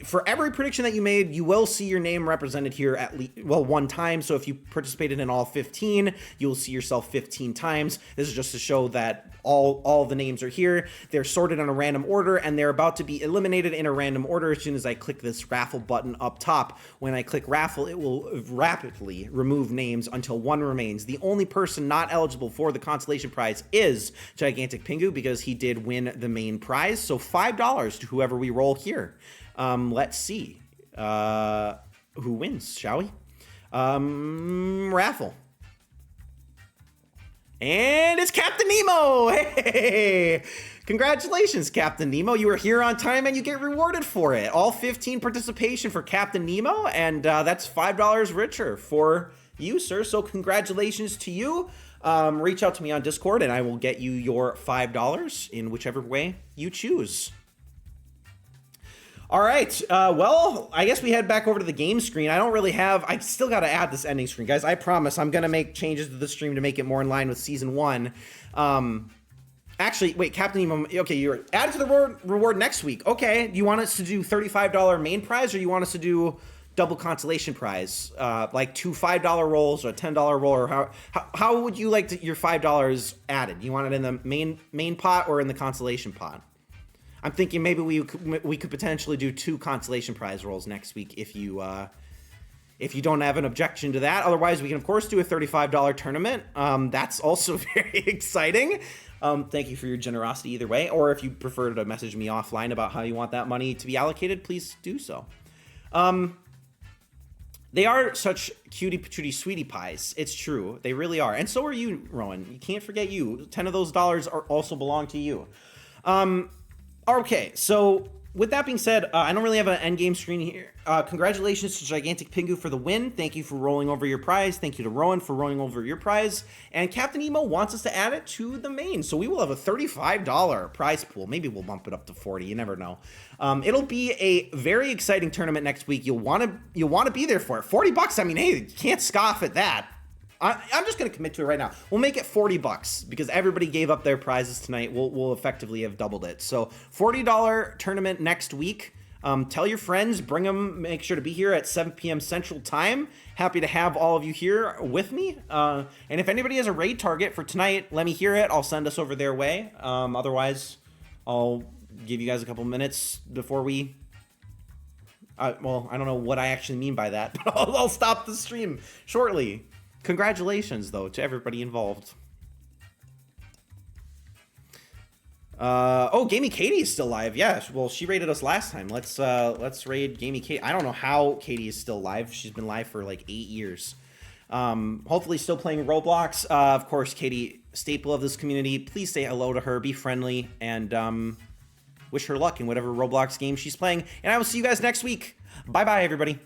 for every prediction that you made, you will see your name represented here at least, well, one time. So if you participated in all 15, you'll see yourself 15 times. This is just to show that all the names are here. They're sorted in a random order, and they're about to be eliminated in a random order as soon as I click this raffle button up top. When I click raffle, it will rapidly remove names until one remains. The only person not eligible for the consolation prize is Gigantic Pingu, because he did win the main prize. So $5 to whoever we roll here. Let's see who wins, shall we? Raffle. And it's Captain Nemo! Hey! Congratulations, Captain Nemo. You were here on time and you get rewarded for it. All 15 participation for Captain Nemo, and that's $5 richer for you, sir. So congratulations to you. Reach out to me on Discord and I will get you your $5 in whichever way you choose. All right, well, I guess we head back over to the game screen. I still got to add this ending screen. Guys, I promise I'm going to make changes to the stream to make it more in line with Season 1. Actually, wait, Captain Nemo, okay, you're added to the reward next week. Okay, do you want us to do $35 main prize, or you want us to do double consolation prize? Like two $5 rolls or a $10 roll, or how would you like your $5 added? You want it in the main pot or in the consolation pot? I'm thinking maybe we could potentially do two consolation prize rolls next week if you don't have an objection to that. Otherwise, we can of course do a $35 tournament. That's also very exciting. Thank you for your generosity either way. Or if you prefer to message me offline about how you want that money to be allocated, please do so. They are such cutie patootie sweetie pies. It's true. They really are. And so are you, Rowan. You can't forget you. 10 of those dollars also belong to you. Okay, so with that being said, I don't really have an end game screen here. Congratulations to Gigantic Pingu for the win. Thank you for rolling over your prize. Thank you to Rowan for rolling over your prize. And Captain Emo wants us to add it to the main. So we will have a $35 prize pool. Maybe we'll bump it up to 40. You never know. It'll be a very exciting tournament next week. You'll want to be there for it. $40. I mean, hey, you can't scoff at that. I'm just going to commit to it right now. We'll make it $40 because everybody gave up their prizes tonight. We'll effectively have doubled it. So $40 tournament next week. Tell your friends, bring them, make sure to be here at 7 p.m. Central Time. Happy to have all of you here with me. And if anybody has a raid target for tonight, let me hear it. I'll send us over their way. Otherwise, I'll give you guys a couple minutes before we... well, I don't know what I actually mean by that, but I'll stop the stream shortly. Congratulations, though, to everybody involved. Oh, Gamey Katie is still live. Yeah, well, she raided us last time. Let's raid Gamey Katie. I don't know how Katie is still live. She's been live for like 8 years. Hopefully still playing Roblox. Of course, Katie, staple of this community. Please say hello to her, be friendly, and wish her luck in whatever Roblox game she's playing. And I will see you guys next week. Bye-bye, everybody.